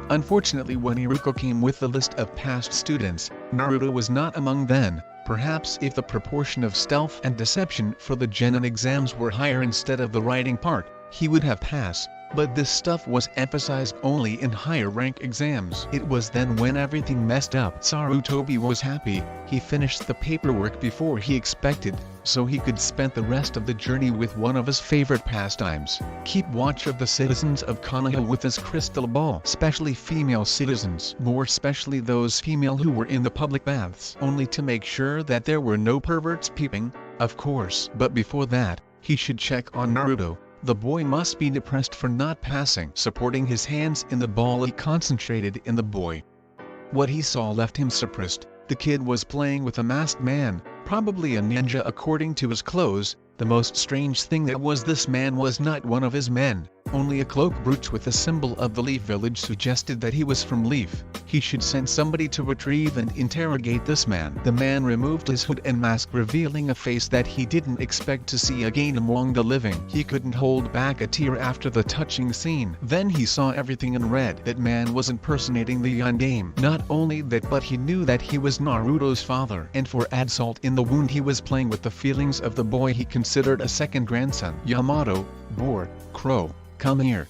Unfortunately, when Iruka came with the list of past students, Naruto was not among them. Perhaps if the proportion of stealth and deception for the Genin exams were higher instead of the writing part, he would have passed. But this stuff was emphasized only in higher rank exams. It was then when everything messed up. Sarutobi was happy. He finished the paperwork before he expected, so he could spend the rest of the journey with one of his favorite pastimes. Keep watch of the citizens of Konoha with his crystal ball, especially female citizens, more especially those female who were in the public baths, only to make sure that there were no perverts peeping, of course. But before that, he should check on Naruto. The boy must be depressed for not passing. Supporting his hands in the ball, he concentrated in the boy. What he saw left him suppressed. The kid was playing with a masked man, probably a ninja according to his clothes. The most strange thing that was this man was not one of his men, only a cloak brooch with a symbol of the Leaf Village suggested that he was from Leaf. He should send somebody to retrieve and interrogate this man. The man removed his hood and mask, revealing a face that he didn't expect to see again among the living. He couldn't hold back a tear after the touching scene. Then he saw everything and read that man was impersonating the Yondaime. Not only that, but he knew that he was Naruto's father. And for add salt in the wound, he was playing with the feelings of the boy he considered a second grandson. Yamato, Boar, Crow, come here.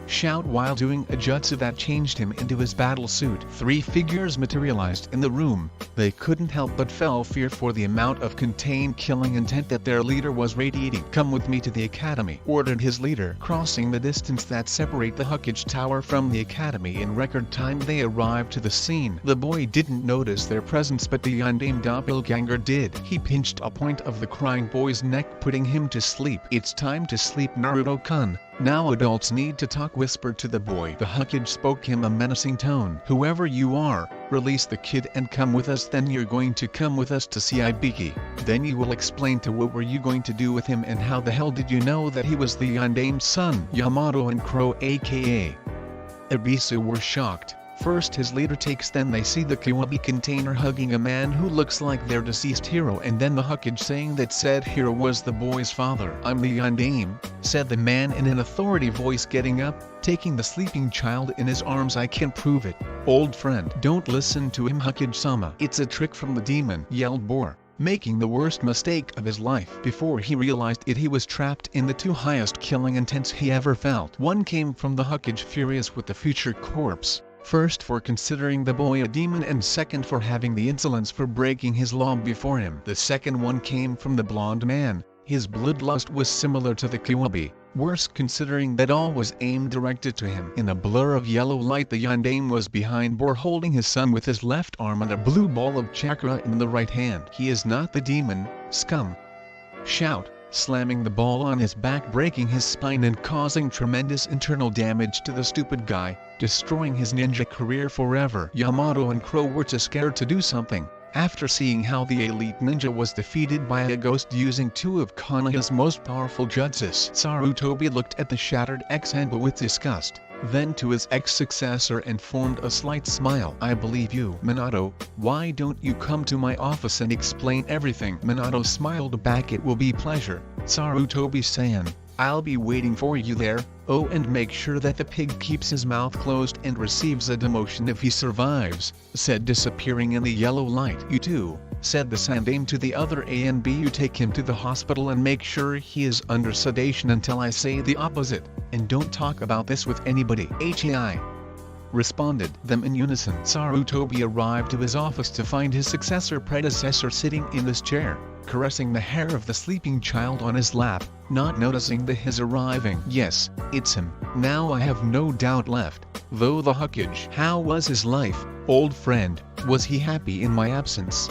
Shout while doing a jutsu that changed him into his battle suit. 3 figures materialized in the room. They couldn't help but feel fear for the amount of contained killing intent that their leader was radiating. Come with me to the academy, ordered his leader. Crossing the distance that separate the Hokage Tower from the academy in record time, they arrived to the scene. The boy didn't notice their presence, but the Yondaime doppelganger did. He pinched a point of the crying boy's neck, putting him to sleep. It's time to sleep, Naruto-kun. Now adults need to talk, whispered to the boy. The Hokage spoke him a menacing tone. Whoever you are, release the kid and come with us. Then you're going to come with us to see Ibiki. Then you will explain to what were you going to do with him, and how the hell did you know that he was the Yondaime's son? Yamato and Crow aka Ebisu were shocked. First his leader takes, then they see the Kiwabi container hugging a man who looks like their deceased hero, and then the Hokage saying that said hero was the boy's father. I'm the Yondaime, said the man in an authority voice, getting up, taking the sleeping child in his arms. I can prove it, old friend. Don't listen to him, Hokage-sama. It's a trick from the demon, yelled Boar, making the worst mistake of his life. Before he realized it, he was trapped in the 2 highest killing intents he ever felt. One came from the Hokage, furious with the future corpse. First for considering the boy a demon, and second for having the insolence for breaking his law before him. The second one came from the blonde man. His bloodlust was similar to the Kiwabi. Worse considering that all was aimed directed to him. In a blur of yellow light the Yondaime was behind Bor holding his son with his left arm and a blue ball of chakra in the right hand. He is not the demon, scum. Shout, slamming the ball on his back, breaking his spine and causing tremendous internal damage to the stupid guy, destroying his ninja career forever. Yamato and Crow were too scared to do something. After seeing how the elite ninja was defeated by a ghost using two of Konoha's most powerful jutsus, Sarutobi looked at the shattered ex-Hanba with disgust, then to his ex-successor and formed a slight smile. I believe you, Minato. Why don't you come to my office and explain everything? Minato smiled back. It will be pleasure, Sarutobi-san. I'll be waiting for you there. Oh, and make sure that the pig keeps his mouth closed and receives a demotion if he survives, said disappearing in the yellow light. You too, said the Sandaime to the other A and B. You take him to the hospital and make sure he is under sedation until I say the opposite, and don't talk about this with anybody. HAI responded them in unison. Sarutobi arrived to his office to find his predecessor sitting in his chair, caressing the hair of the sleeping child on his lap, not noticing his arriving. Yes, it's him. Now I have no doubt left. Though the Hokage. How was his life, old friend? Was he happy in my absence?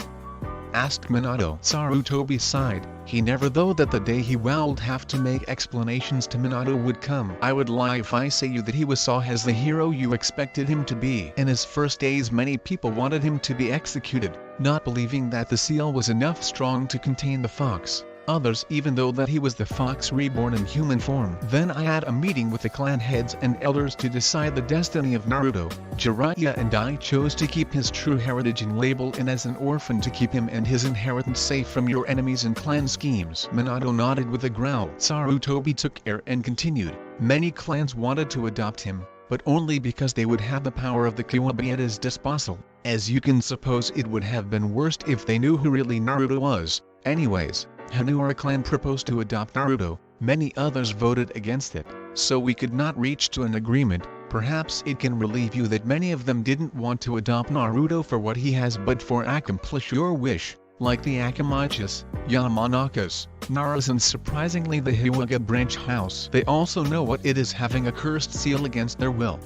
Asked Minato. Sarutobi sighed. He never thought that the day he would have to make explanations to Minato would come. I would lie if I say you that he was saw as the hero you expected him to be. In his first days many people wanted him to be executed, not believing that the seal was enough strong to contain the fox. Others even though that he was the fox reborn in human form. Then I had a meeting with the clan heads and elders to decide the destiny of Naruto. Jiraiya and I chose to keep his true heritage and label in as an orphan to keep him and his inheritance safe from your enemies and clan schemes. Minato nodded with a growl. Sarutobi took air and continued. Many clans wanted to adopt him, but only because they would have the power of the Kyuubi at his disposal. As you can suppose, it would have been worse if they knew who really Naruto was. Anyways, Hanura clan proposed to adopt Naruto, many others voted against it, so we could not reach to an agreement. Perhaps it can relieve you that many of them didn't want to adopt Naruto for what he has but for accomplish your wish, like the Akamachis, Yamanakas, Naras and surprisingly the Hyuga branch house. They also know what it is having a cursed seal against their will,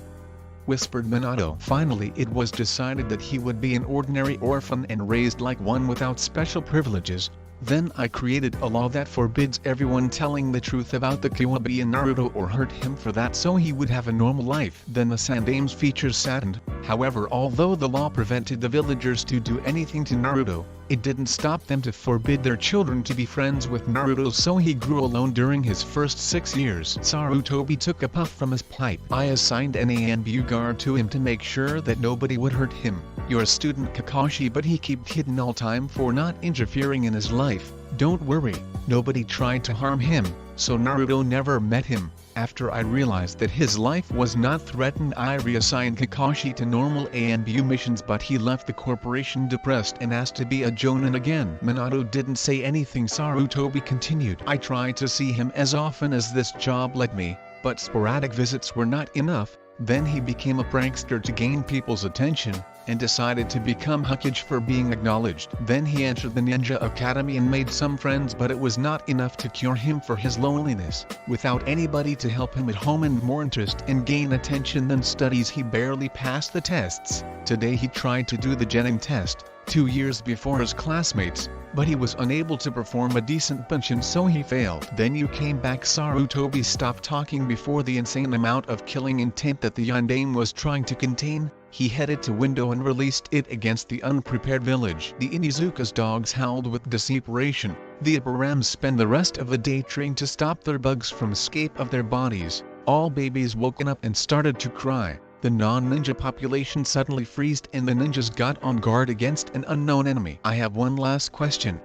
whispered Minato. Finally it was decided that he would be an ordinary orphan and raised like one without special privileges. Then I created a law that forbids everyone telling the truth about the Kyuubi and Naruto or hurt him for that, so he would have a normal life. Then the Sandaime's features saddened. However, although the law prevented the villagers to do anything to Naruto, it didn't stop them to forbid their children to be friends with Naruto, so he grew alone during his first 6 years. Sarutobi took a puff from his pipe. I assigned an ANBU guard to him to make sure that nobody would hurt him. Your student Kakashi, but he kept hidden all time for not interfering in his life. Don't worry, nobody tried to harm him, so Naruto never met him. After I realized that his life was not threatened, I reassigned Kakashi to normal ANBU missions, but he left the corporation depressed and asked to be a Jonin again. Minato didn't say anything. Sarutobi continued. I tried to see him as often as this job let me, but sporadic visits were not enough. Then he became a prankster to gain people's attention, and decided to become Hokage for being acknowledged. Then he entered the Ninja Academy and made some friends, but it was not enough to cure him for his loneliness. Without anybody to help him at home and more interest and gain attention than studies, he barely passed the tests. Today he tried to do the Genin test, 2 years before his classmates, but he was unable to perform a decent bunch and so he failed. Then you came back. Sarutobi stopped talking before the insane amount of killing intent that the Yondaime was trying to contain. He headed to window and released it against the unprepared village. The Inizuka's dogs howled with desperation. The Ibarams spend the rest of the day trying to stop their bugs from escape of their bodies. All babies woken up and started to cry. The non-ninja population suddenly freezed and the ninjas got on guard against an unknown enemy. I have one last question,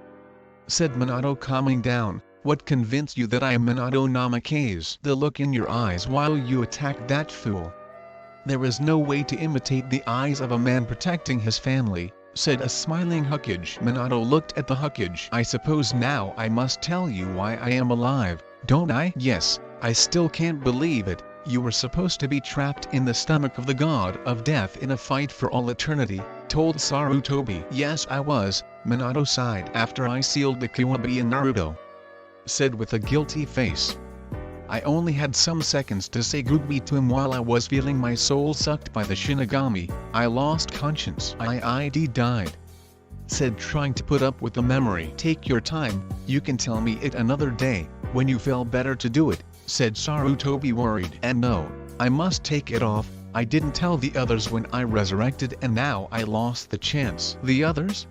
said Minato, calming down. What convinced you that I am Minato Namikaze? The look in your eyes while you attacked that fool. There is no way to imitate the eyes of a man protecting his family, said a smiling Hokage. Minato looked at the Hokage. I suppose now I must tell you why I am alive, don't I? Yes, I still can't believe it. You were supposed to be trapped in the stomach of the god of death in a fight for all eternity, told Sarutobi. Yes, I was, Minato sighed. After I sealed the Kyuubi in Naruto, said with a guilty face. I only had some seconds to say goodbye to him while I was feeling my soul sucked by the Shinigami. I lost conscience. I died. Said, trying to put up with the memory. Take your time, you can tell me it another day, when you feel better to do it, said Sarutobi, worried. And no, I must take it off. I didn't tell the others when I resurrected and now I lost the chance. The others?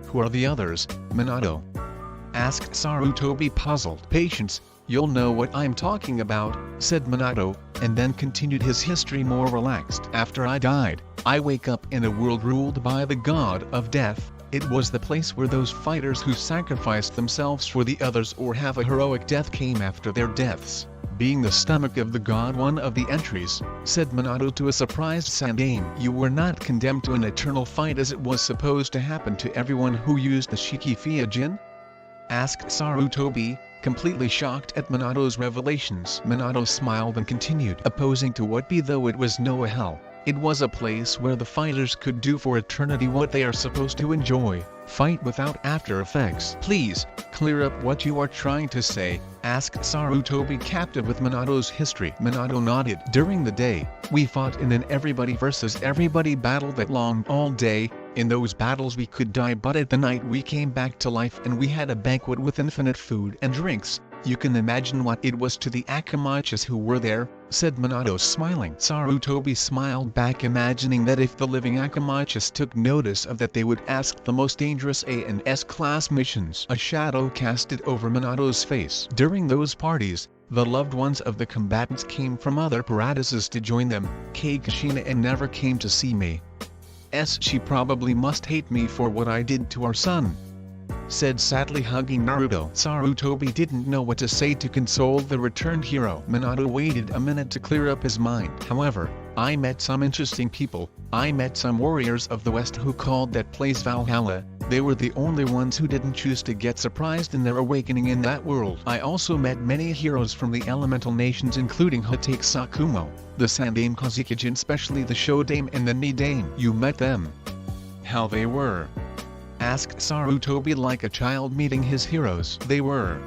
Who are the others, Minato? Asked Sarutobi, puzzled. Patience, you'll know what I'm talking about, said Minato, and then continued his history more relaxed. After I died, I wake up in a world ruled by the god of death. It was the place where those fighters who sacrificed themselves for the others or have a heroic death came after their deaths. Being the stomach of the god one of the entries, said Minato to a surprised Sandaime. You were not condemned to an eternal fight as it was supposed to happen to everyone who used the Shikifia-jin? Asked Sarutobi, completely shocked at Minato's revelations. Minato smiled and continued, opposing to what be though it was no hell. It was a place where the fighters could do for eternity what they are supposed to enjoy, fight without after effects. Please, clear up what you are trying to say, asked Sarutobi, captive with Minato's history. Minato nodded. During the day, we fought in an everybody versus everybody battle that longed all day. In those battles we could die, but at the night we came back to life and we had a banquet with infinite food and drinks. You can imagine what it was to the Akamachis who were there, said Minato, smiling. Sarutobi smiled back, imagining that if the living Akamachis took notice of that they would ask the most dangerous A and S class missions. A shadow casted over Minato's face. During those parties, the loved ones of the combatants came from other paradises to join them. Kagashina and never came to see me. She probably must hate me for what I did to our son, said, sadly hugging Naruto. Sarutobi didn't know what to say to console the returned hero. Minato waited a minute to clear up his mind. However, I met some interesting people. I met some warriors of the West who called that place Valhalla. They were the only ones who didn't choose to get surprised in their awakening in that world. I also met many heroes from the elemental nations, including Hatake Sakumo, the Sandaime Kozikijin, especially the Shodaime and the Nidaime. You met them? How they were? Asked Sarutobi, like a child meeting his heroes. They were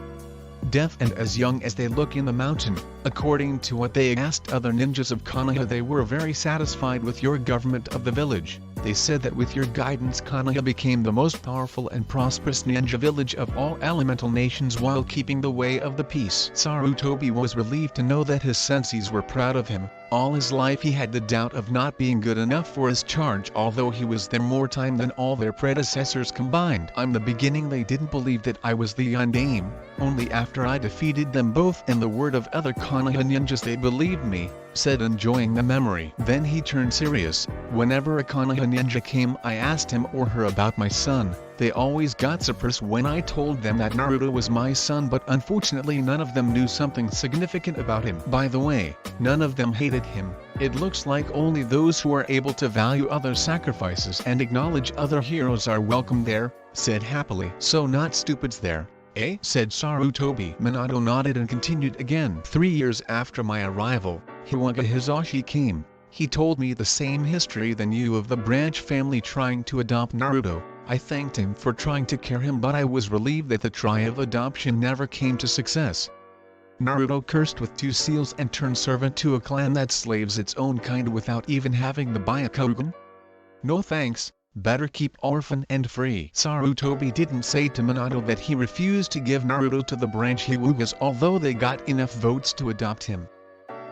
deaf and as young as they look in the mountain. According to what they asked other ninjas of Konoha, they were very satisfied with your government of the village. They said that with your guidance Konoha became the most powerful and prosperous ninja village of all elemental nations while keeping the way of the peace. Sarutobi was relieved to know that his senseis were proud of him. All his life he had the doubt of not being good enough for his charge, although he was there more time than all their predecessors combined. In the beginning they didn't believe that I was the Yondaime. Only after I defeated them both and the word of other Konoha ninjas they believed me, said, enjoying the memory. Then he turned serious. Whenever a Konoha ninja came, I asked him or her about my son. They always got surprised when I told them that Naruto was my son, but unfortunately none of them knew something significant about him. By the way, none of them hated him. It looks like only those who are able to value other sacrifices and acknowledge other heroes are welcome there, said happily. So not stupids there, eh? Said Sarutobi. Minato nodded and continued again. 3 years after my arrival, Hiwaga Hisashi came. He told me the same history than you of the branch family trying to adopt Naruto. I thanked him for trying to care him, but I was relieved that the try of adoption never came to success. Naruto cursed with 2 seals and turned servant to a clan that slaves its own kind without even having the Byakugan? No thanks, better keep orphan and free. Sarutobi didn't say to Minato that he refused to give Naruto to the branch Hyugas, although they got enough votes to adopt him.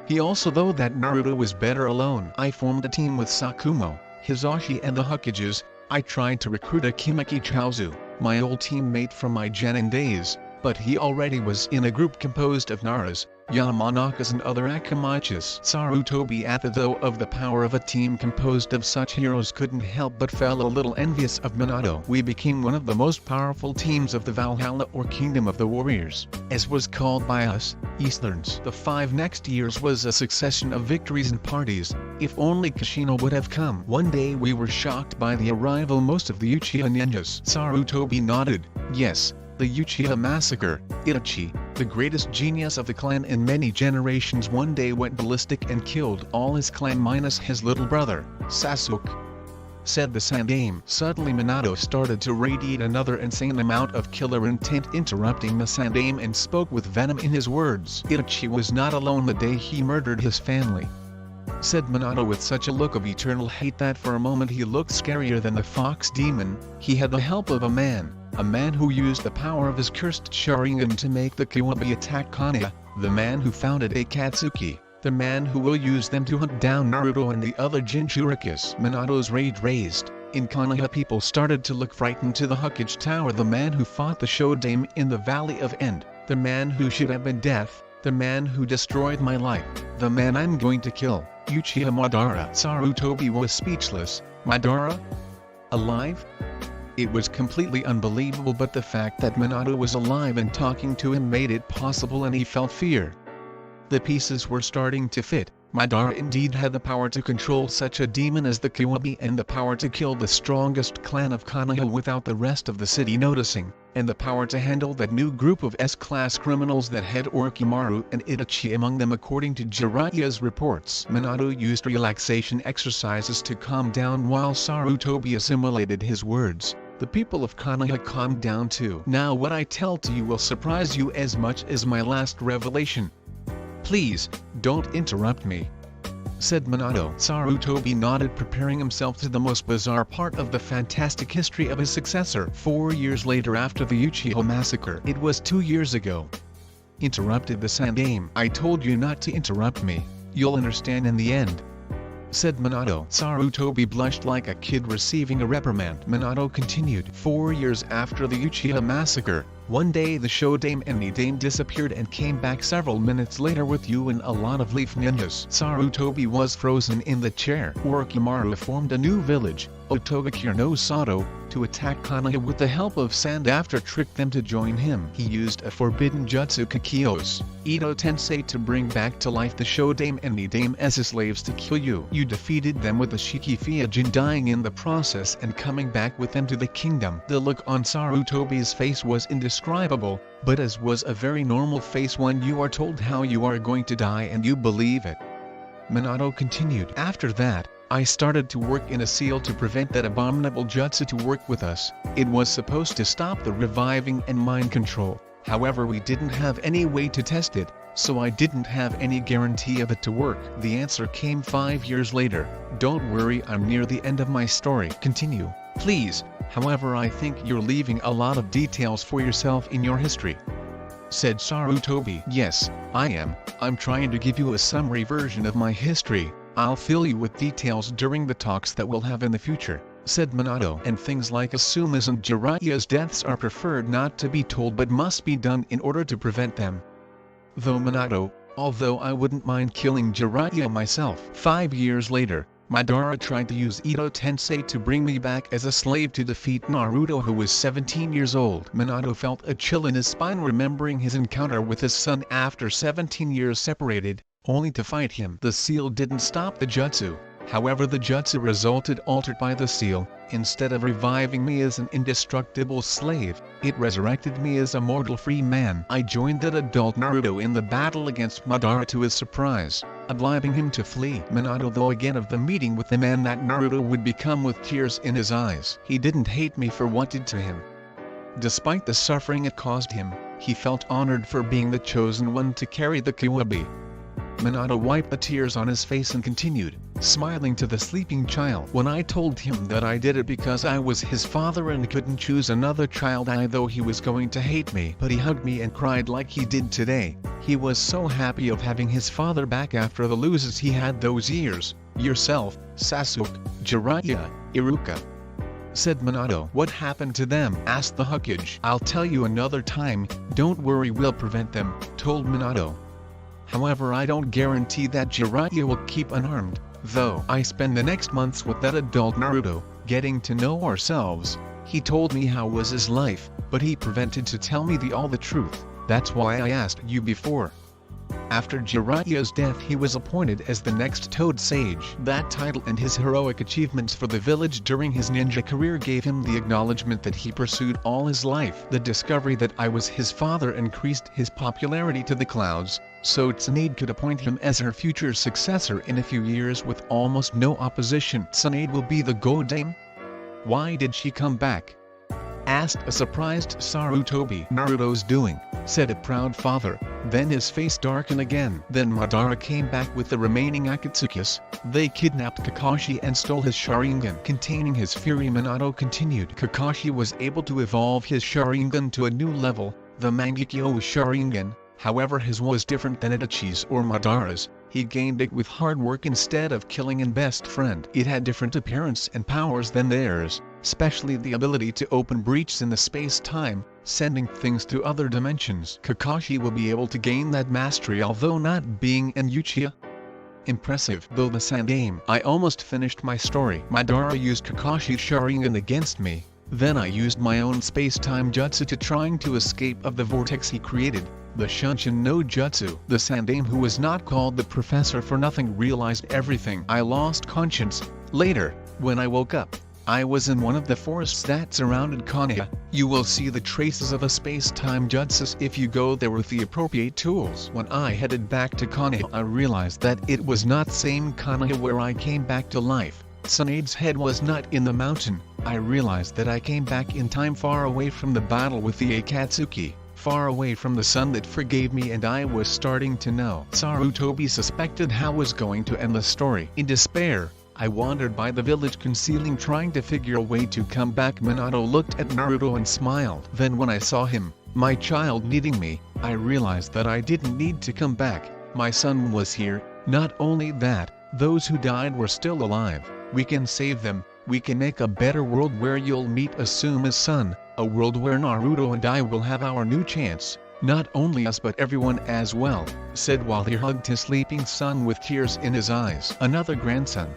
He also thought that Naruto was better alone. I formed a team with Sakumo, Hisashi and the Hokages. I tried to recruit Akimeki Chaozu, my old teammate from my Genin days, but he already was in a group composed of Naras, Yamanakas and other Akamachis. Sarutobi, at the though of the power of a team composed of such heroes, couldn't help but fell a little envious of Minato. We became one of the most powerful teams of the Valhalla, or Kingdom of the Warriors, as was called by us, Easterns. The 5 next years was a succession of victories and parties. If only Kushina would have come. One day we were shocked by the arrival most of the Uchiha ninjas. Sarutobi nodded. Yes, the Uchiha massacre. Itachi, the greatest genius of the clan in many generations, one day went ballistic and killed all his clan minus his little brother, Sasuke. said the Sandame. Suddenly Minato started to radiate another insane amount of killer intent, interrupting the Sandame and spoke with venom in his words. Itachi was not alone the day he murdered his family, said Minato with such a look of eternal hate that for a moment he looked scarier than the fox demon. He had the help of a man who used the power of his cursed Sharingan to make the Kyuubi attack Konoha, the man who founded Akatsuki, the man who will use them to hunt down Naruto and the other Jinchurikis. Minato's rage raised. In Konoha people started to look frightened to the Hokage Tower. The man who fought the Shodame in the Valley of End, the man who should have been death, the man who destroyed my life, the man I'm going to kill, Uchiha Madara. Sarutobi was speechless. Madara? Alive? It was completely unbelievable, but the fact that Minato was alive and talking to him made it possible, and he felt fear. The pieces were starting to fit. Madara indeed had the power to control such a demon as the Kyuubi, and the power to kill the strongest clan of Konoha without the rest of the city noticing, and the power to handle that new group of S-class criminals that had Orochimaru and Itachi among them. According to Jiraiya's reports, Minato used relaxation exercises to calm down while Sarutobi assimilated his words. The people of Konoha calmed down too. Now what I tell to you will surprise you as much as my last revelation. Please, don't interrupt me, said Minato. Sarutobi nodded, preparing himself to the most bizarre part of the fantastic history of his successor. 4 years later, after the Uchiha massacre. It was 2 years ago, interrupted the Sandame. I told you not to interrupt me. You'll understand in the end, said Minato. Sarutobi blushed like a kid receiving a reprimand. Minato continued. 4 years after the Uchiha massacre, one day the Shodame and Nidame disappeared and came back several minutes later with you and a lot of leaf ninjas. Sarutobi was frozen in the chair. Orochimaru formed a new village, Otogakure no Sato, to attack Konoha with the help of sand. After tricked them to join him, he used a forbidden jutsu Kakios, Ito Tensei, to bring back to life the Shodame and Nidame as his slaves to kill you. You defeated them with the Shikifyajin, dying in the process and coming back with them to the kingdom. The look on Sarutobi's face was indescribable, but as was a very normal face when you are told how you are going to die and you believe it. Minato continued. After that, I started to work in a seal to prevent that abominable jutsu to work with us. It was supposed to stop the reviving and mind control. However, we didn't have any way to test it, so I didn't have any guarantee of it to work. The answer came 5 years later. Don't worry, I'm near the end of my story. Continue, please. However, I think you're leaving a lot of details for yourself in your history, said Sarutobi. Yes, I am. I'm trying to give you a summary version of my history. I'll fill you with details during the talks that we'll have in the future, said Minato. And things like Asuma's and Jiraiya's deaths are preferred not to be told but must be done in order to prevent them. Though Minato, although I wouldn't mind killing Jiraiya myself. 5 years later, Madara tried to use Ito Tensei to bring me back as a slave to defeat Naruto, who was 17 years old. Minato felt a chill in his spine remembering his encounter with his son after 17 years separated, only to fight him. The seal didn't stop the jutsu. However, the jutsu resulted altered by the seal. Instead of reviving me as an indestructible slave, it resurrected me as a mortal free man. I joined that adult Naruto in the battle against Madara to his surprise, obliging him to flee. Minato thought again of the meeting with the man that Naruto would become with tears in his eyes. He didn't hate me for what I did to him. Despite the suffering it caused him, he felt honored for being the chosen one to carry the Kyuubi. Minato wiped the tears on his face and continued, smiling to the sleeping child. When I told him that I did it because I was his father and couldn't choose another child, I thought he was going to hate me. But he hugged me and cried like he did today. He was so happy of having his father back after the losses he had those years. Yourself, Sasuke, Jiraiya, Iruka, said Minato. What happened to them? Asked the Hokage. I'll tell you another time, don't worry, we'll prevent them, told Minato. However, I don't guarantee that Jiraiya will keep unarmed, though. I spend the next months with that adult Naruto, getting to know ourselves. He told me how was his life, but he prevented to tell me all the truth. That's why I asked you before. After Jiraiya's death he was appointed as the next Toad Sage. That title and his heroic achievements for the village during his ninja career gave him the acknowledgement that he pursued all his life. The discovery that I was his father increased his popularity to the clouds, so Tsunade could appoint him as her future successor in a few years with almost no opposition. Tsunade will be the Yondaime? Why did she come back? Asked a surprised Sarutobi. Naruto's doing, said a proud father. Then his face darkened again. Then Madara came back with the remaining Akatsukis. They kidnapped Kakashi and stole his Sharingan containing his fury. Minato continued. Kakashi was able to evolve his Sharingan to a new level, the Mangekyo Sharingan. However, his was different than Itachi's or Madara's. He gained it with hard work instead of killing an best friend. It had different appearance and powers than theirs, especially the ability to open breaches in the space-time, sending things to other dimensions. Kakashi will be able to gain that mastery although not being an Uchiha. Impressive. Though the Sandame. I almost finished my story. Madara used Kakashi's Sharingan against me. Then I used my own space-time jutsu to trying to escape of the vortex he created. The Shunshin no Jutsu. The Sandame, who was not called the professor for nothing, realized everything. I lost conscience. Later, when I woke up, I was in one of the forests that surrounded Konoha. You will see the traces of a space-time jutsu if you go there with the appropriate tools. When I headed back to Konoha, I realized that it was not same Konoha where I came back to life. Tsunade's head was not in the mountain. I realized that I came back in time, far away from the battle with the Akatsuki, far away from the sun that forgave me, and I was starting to know. Sarutobi suspected how was going to end the story. In despair, I wandered by the village concealing, trying to figure a way to come back. Minato looked at Naruto and smiled. Then when I saw him, my child, needing me, I realized that I didn't need to come back. My son was here. Not only that, those who died were still alive. We can save them. We can make a better world where you'll meet Asuma's son, a world where Naruto and I will have our new chance. Not only us but everyone as well, said while he hugged his sleeping son with tears in his eyes. Another grandson.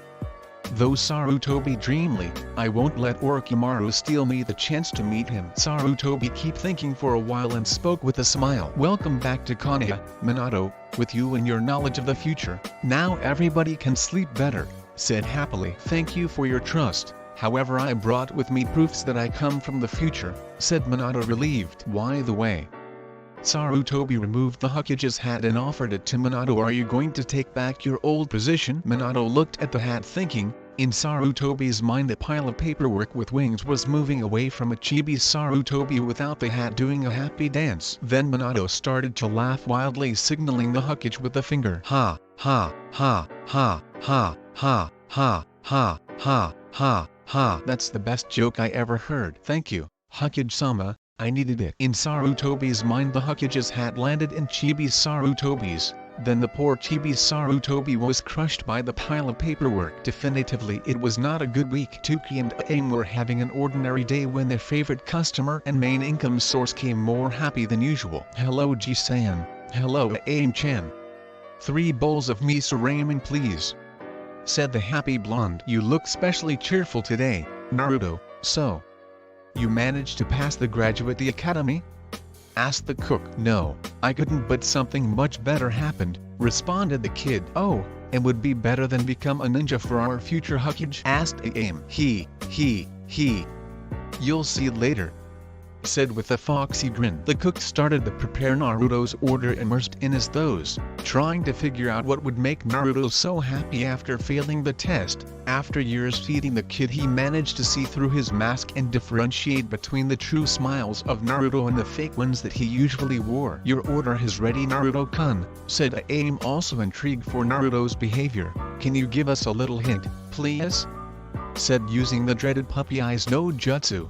Though Sarutobi dreamily, I won't let Orochimaru steal me the chance to meet him. Sarutobi kept thinking for a while and spoke with a smile. Welcome back to Konoha, Minato. With you and your knowledge of the future, now everybody can sleep better, said happily. Thank you for your trust. However, I brought with me proofs that I come from the future, said Minato, relieved. Why the way? Sarutobi removed the Hokage's hat and offered it to Minato. Are you going to take back your old position? Minato looked at the hat thinking. In Sarutobi's mind a pile of paperwork with wings was moving away from a chibi Sarutobi without the hat doing a happy dance. Then Minato started to laugh wildly, signaling the Hokage with a finger. Ha, ha, ha, ha, ha, ha, ha, ha, ha, ha, ha. That's the best joke I ever heard. Thank you, Hokage-sama. I needed it. In Sarutobi's mind the Hokage's hat landed in Chibi Sarutobi's. Then the poor Chibi Sarutobi was crushed by the pile of paperwork. Definitively it was not a good week. Tuki and Aim were having an ordinary day when their favorite customer and main income source came more happy than usual. Hello Ji-san. Hello Aim-chan. 3 bowls of miso ramen please, said the happy blonde. You look specially cheerful today, Naruto. So, you managed to pass the graduate academy? Asked the cook. No, I couldn't, but something much better happened, responded the kid. Oh, and would be better than become a ninja for our future Hokage? Asked Aim. He. You'll see later, said with a foxy grin. The cook started to prepare Naruto's order, immersed in his thoughts, trying to figure out what would make Naruto so happy after failing the test. After years feeding the kid, he managed to see through his mask and differentiate between the true smiles of Naruto and the fake ones that he usually wore. Your order is ready, Naruto-kun, said Aim, also intrigued for Naruto's behavior. Can you give us a little hint, please? Said using the dreaded puppy eyes no jutsu.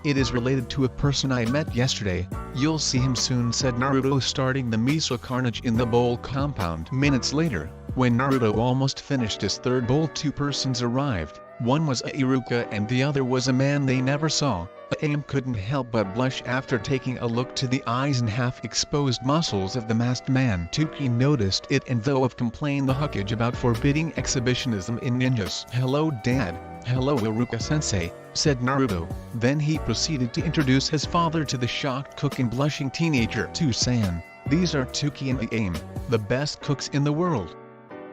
It is related to a person I met yesterday. You'll see him soon, said Naruto, starting the miso carnage in the bowl compound. Minutes later, when Naruto almost finished his 3rd bowl, 2 persons arrived. One was Iruka and the other was a man they never saw. Aim couldn't help but blush after taking a look to the eyes and half-exposed muscles of the masked man. Tuki noticed it and though of complained the Hokage about forbidding exhibitionism in ninjas. Hello Dad. Hello Iruka-sensei, said Naruto. Then he proceeded to introduce his father to the shocked cook and blushing teenager. To-san, These are Tuki and Aim, the best cooks in the world.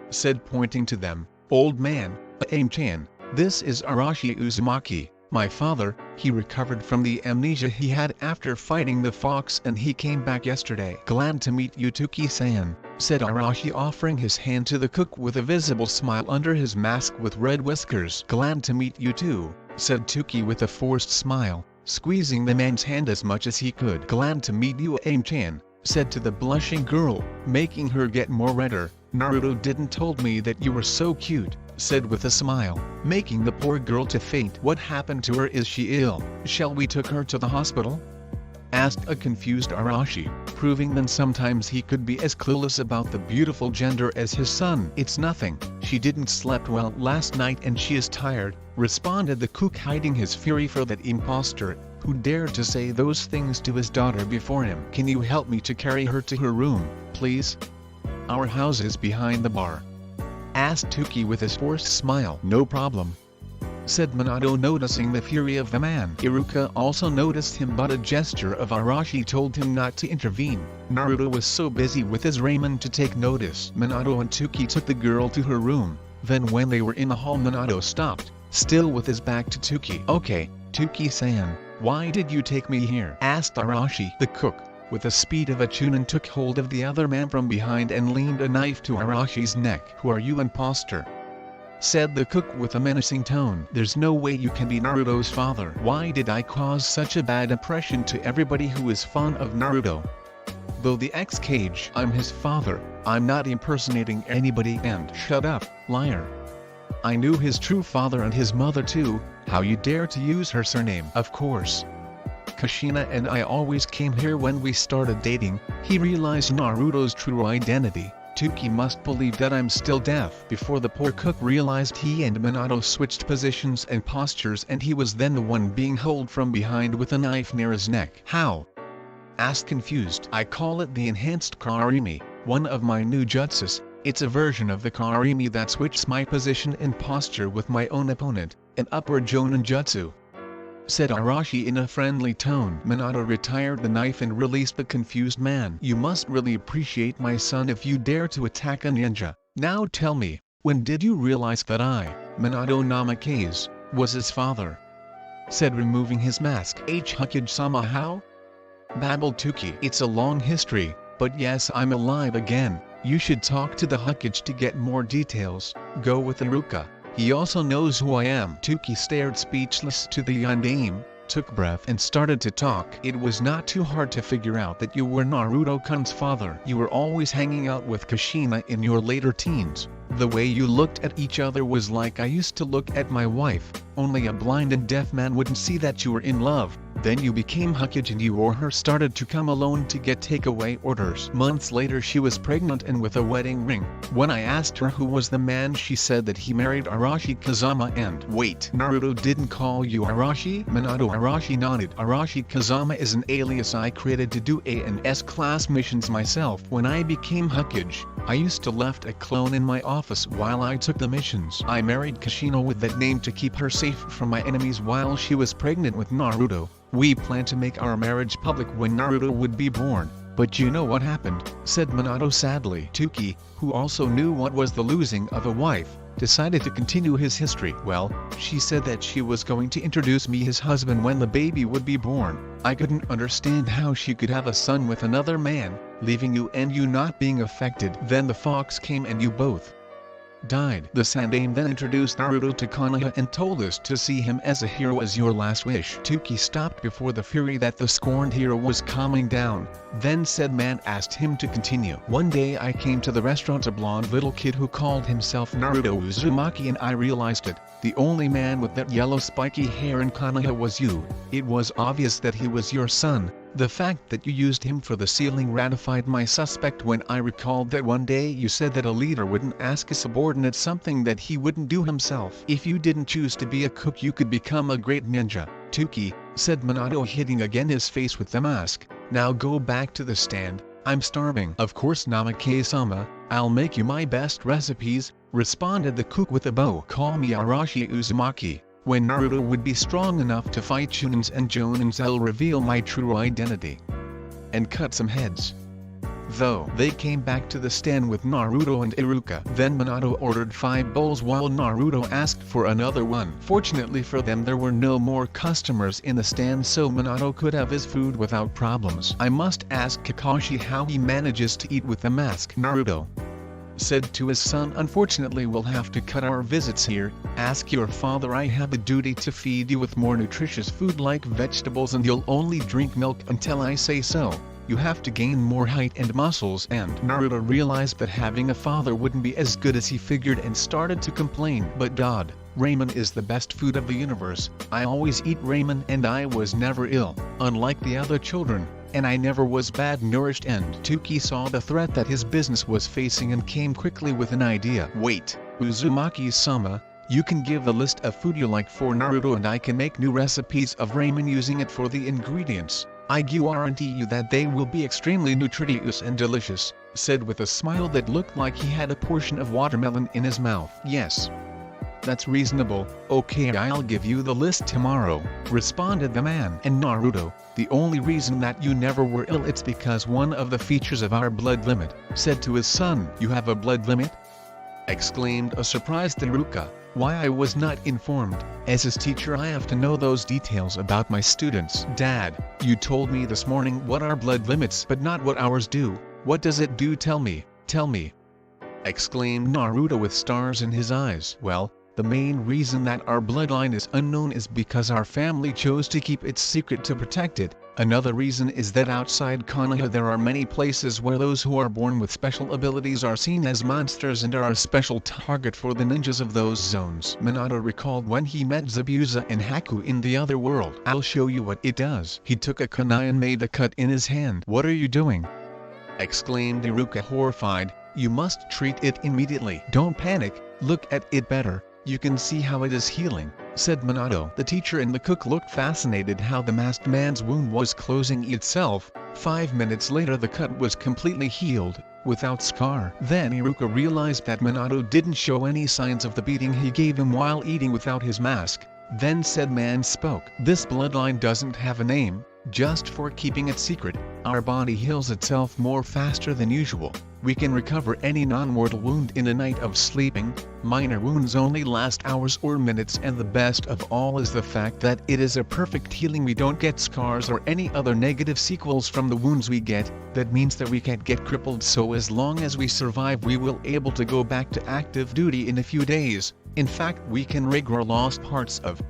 Said pointing to them, old man, Aim-chan, this is Arashi Uzumaki, my father. He recovered from the amnesia he had after fighting the fox and he came back yesterday. Glad to meet you Tuki-san, said Arashi offering his hand to the cook with a visible smile under his mask with red whiskers. Glad to meet you too, said Tuki with a forced smile, squeezing the man's hand as much as he could. Glad to meet you Aim-chan, said to the blushing girl, making her get more redder. Naruto didn't told me that you were so cute, said with a smile, making the poor girl to faint. What happened to her? Is she ill? Shall we take her to the hospital? Asked a confused Arashi, proving that sometimes he could be as clueless about the beautiful gender as his son. It's nothing, she didn't slept well last night and she is tired, responded the cook, hiding his fury for that impostor who dared to say those things to his daughter before him. Can you help me to carry her to her room, please? Our house is behind the bar, asked Tuki with his forced smile. No problem, said Minato, noticing the fury of the man. Iruka also noticed him, but a gesture of Arashi told him not to intervene. Naruto was so busy with his ramen to take notice. Minato and Tuki took the girl to her room, then when they were in the hall Minato stopped, still with his back to Tuki. Okay, Tuki-san, why did you take me here? Asked Arashi. The cook, with the speed of a chunin, took hold of the other man from behind and leaned a knife to Arashi's neck. Who are you, imposter? Said the cook with a menacing tone. There's no way you can be Naruto's father. Why did I cause such a bad impression to everybody who is fond of Naruto? Though the ex-cage, I'm his father, I'm not impersonating anybody. And shut up, liar. I knew his true father and his mother too. How you dare to use her surname? Of course, Kushina and I always came here when we started dating. He realized Naruto's true identity. Tuki must believe that I'm still deaf. Before the poor cook realized, he and Minato switched positions and postures and he was then the one being held from behind with a knife near his neck. How? Asked confused. I call it the enhanced Karimi, one of my new jutsus. It's a version of the Karimi that switches my position and posture with my own opponent, an upward Jonin jutsu, said Arashi in a friendly tone. Minato retired the knife and released the confused man. You must really appreciate my son if you dare to attack a ninja. Now tell me, when did you realize that I, Minato Namikaze, was his father? Said removing his mask. Hokage-sama, how? Babbled Tuki. It's a long history, but yes, I'm alive again. You should talk to the Hokage to get more details. Go with Iruka. He also knows who I am. Tuki stared speechless to the Yondaime, took breath and started to talk. It was not too hard to figure out that you were Naruto-kun's father. You were always hanging out with Kushina in your later teens. The way you looked at each other was like I used to look at my wife, only a blind and deaf man wouldn't see that you were in love. Then you became Hokage and you or her started to come alone to get takeaway orders. Months later she was pregnant and with a wedding ring. When I asked her who was the man, she said that he married Arashi Kazama. And wait, Naruto didn't call you Arashi? Minato Arashi nodded. Arashi Kazama is an alias I created to do A and S class missions myself. When I became Hokage, I used to left a clone in my office while I took the missions. I married Kushina with that name to keep her safe from my enemies while she was pregnant with Naruto. We planned to make our marriage public when Naruto would be born, but you know what happened, said Minato sadly. Tuki, who also knew what was the losing of a wife, decided to continue his history. Well, she said that she was going to introduce me his husband when the baby would be born. I couldn't understand how she could have a son with another man, leaving you and you not being affected. Then the fox came and you both died. The Sandaime then introduced Naruto to Konoha and told us to see him as a hero as your last wish. Tuki stopped before the fury that the scorned hero was calming down, then said man asked him to continue. One day I came to the restaurant, a blonde little kid who called himself Naruto Uzumaki, and I realized it. The only man with that yellow spiky hair in Konoha was you. It was obvious that he was your son. The fact that you used him for the sealing ratified my suspect when I recalled that one day you said that a leader wouldn't ask a subordinate something that he wouldn't do himself. If you didn't choose to be a cook you could become a great ninja. Tuki, said Minato, hitting again his face with the mask. Now go back to the stand, I'm starving. Of course Namikaze-sama, I'll make you my best recipes, responded the cook with a bow. Call me Arashi Uzumaki. When Naruto would be strong enough to fight Chunins and Jonins, I'll reveal my true identity and cut some heads. though. They came back to the stand with Naruto and Iruka. Then Minato ordered 5 bowls while Naruto asked for another one. Fortunately for them, there were no more customers in the stand, so Minato could have his food without problems. I must ask Kakashi how he manages to eat with the mask. Naruto said to his son, unfortunately we'll have to cut our visits here. Ask your father. I have a duty to feed you with more nutritious food like vegetables, and you'll only drink milk until I say so. You have to gain more height and muscles. And Naruto realized that having a father wouldn't be as good as he figured and started to complain. But God, ramen is the best food of the universe. I always eat ramen and I was never ill, unlike the other children, and I never was bad nourished. And Tuki saw the threat that his business was facing and came quickly with an idea. Wait, Uzumaki-sama, you can give the list of food you like for Naruto and I can make new recipes of ramen using it for the ingredients. I guarantee you that they will be extremely nutritious and delicious, said with a smile that looked like he had a portion of watermelon in his mouth. Yes, that's reasonable. Okay, I'll give you the list tomorrow, responded the man. And Naruto, the only reason that you never were ill, it's because one of the features of our blood limit, said to his son. You have a blood limit? Exclaimed a surprised Iruka. Why, I was not informed. As his teacher I have to know those details about my students. Dad, you told me this morning what our blood limits but not what ours do. What does it do? Tell me, exclaimed Naruto with stars in his eyes. Well, the main reason that our bloodline is unknown is because our family chose to keep it secret to protect it. Another reason is that outside Konoha there are many places where those who are born with special abilities are seen as monsters and are a special target for the ninjas of those zones. Minato recalled when he met Zabuza and Haku in the other world. I'll show you what it does. He took a kunai and made a cut in his hand. What are you doing? Exclaimed Iruka, horrified. You must treat it immediately. Don't panic, look at it better. You can see how it is healing, said Minato. The teacher and the cook looked fascinated how the masked man's wound was closing itself. 5 minutes later the cut was completely healed, without scar. Then Iruka realized that Minato didn't show any signs of the beating he gave him while eating without his mask. Then said man spoke. This bloodline doesn't have a name, just for keeping it secret. Our body heals itself more faster than usual. We can recover any non-mortal wound in a night of sleeping. Minor wounds only last hours or minutes, and the best of all is the fact that it is a perfect healing. We don't get scars or any other negative sequels from the wounds we get. That means that we can't get crippled, so as long as we survive we will able to go back to active duty in a few days. In fact, we can regrow lost parts of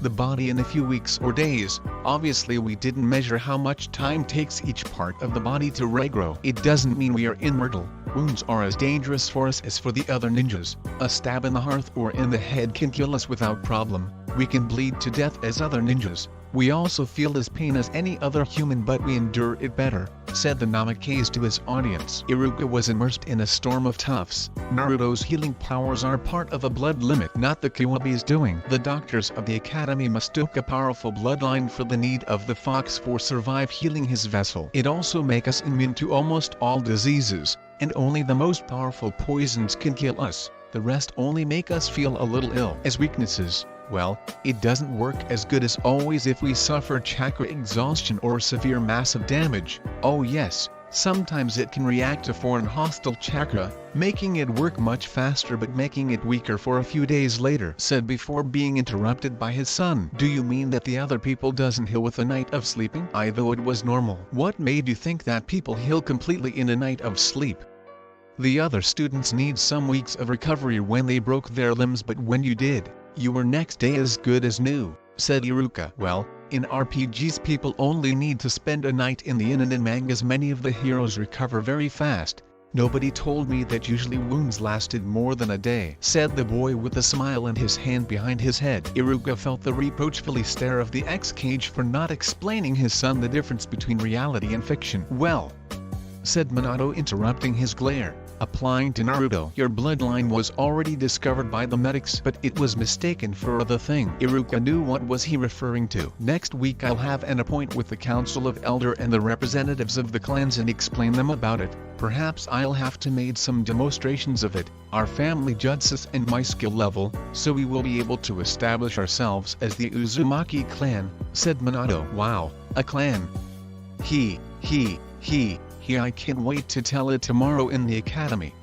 the body in a few weeks or days. Obviously we didn't measure how much time takes each part of the body to regrow. It doesn't mean we are immortal. Wounds are as dangerous for us as for the other ninjas. A stab in the heart or in the head can kill us without problem. We can bleed to death as other ninjas. We also feel as pain as any other human, but we endure it better, said the Namikaze to his audience. Iruka was immersed in a storm of toughs. Naruto's healing powers are part of a blood limit, not the Kawabi's doing. The doctors of the academy mistook a powerful bloodline for the need of the fox for survive healing his vessel. It also make us immune to almost all diseases, and only the most powerful poisons can kill us. The rest only make us feel a little ill. As weaknesses, well, it doesn't work as good as always if we suffer chakra exhaustion or severe massive damage. Oh yes, sometimes it can react to foreign hostile chakra, making it work much faster but making it weaker for a few days later, said before being interrupted by his son. Do you mean that the other people doesn't heal with a night of sleeping? I thought it was normal. What made you think that people heal completely in a night of sleep? The other students need some weeks of recovery when they broke their limbs, but when you did, you were next day as good as new, said Iruka. Well, in RPGs people only need to spend a night in the inn, and in mangas many of the heroes recover very fast. Nobody told me that usually wounds lasted more than a day, said the boy with a smile and his hand behind his head. Iruka felt the reproachfully stare of the ex-cage for not explaining his son the difference between reality and fiction. Well, said Minato, interrupting his glare, applying to Naruto. Your bloodline was already discovered by the medics, but it was mistaken for the thing. Iruka knew what was he referring to. Next week I'll have an appointment with the Council of Elder and the representatives of the clans and explain them about it. Perhaps I'll have to make some demonstrations of it, our family jutsus and my skill level, so we will be able to establish ourselves as the Uzumaki clan, said Minato. Wow, a clan. He "Here, I can't wait to tell it tomorrow in the academy,"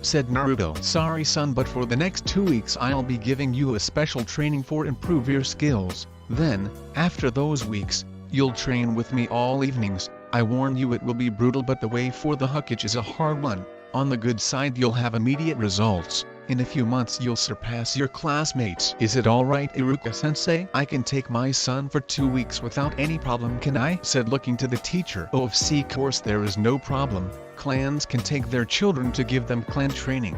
said Naruto. "Sorry son, but for the next 2 weeks I'll be giving you a special training for improve your skills. Then, after those weeks, you'll train with me all evenings. I warn you, it will be brutal, but the way for the Hokage is a hard one. On the good side, you'll have immediate results. In a few months you'll surpass your classmates. Is it alright, Iruka-sensei? I can take my son for 2 weeks without any problem, can I?" said, looking to the teacher. "Oh, of course there is no problem. Clans can take their children to give them clan training,"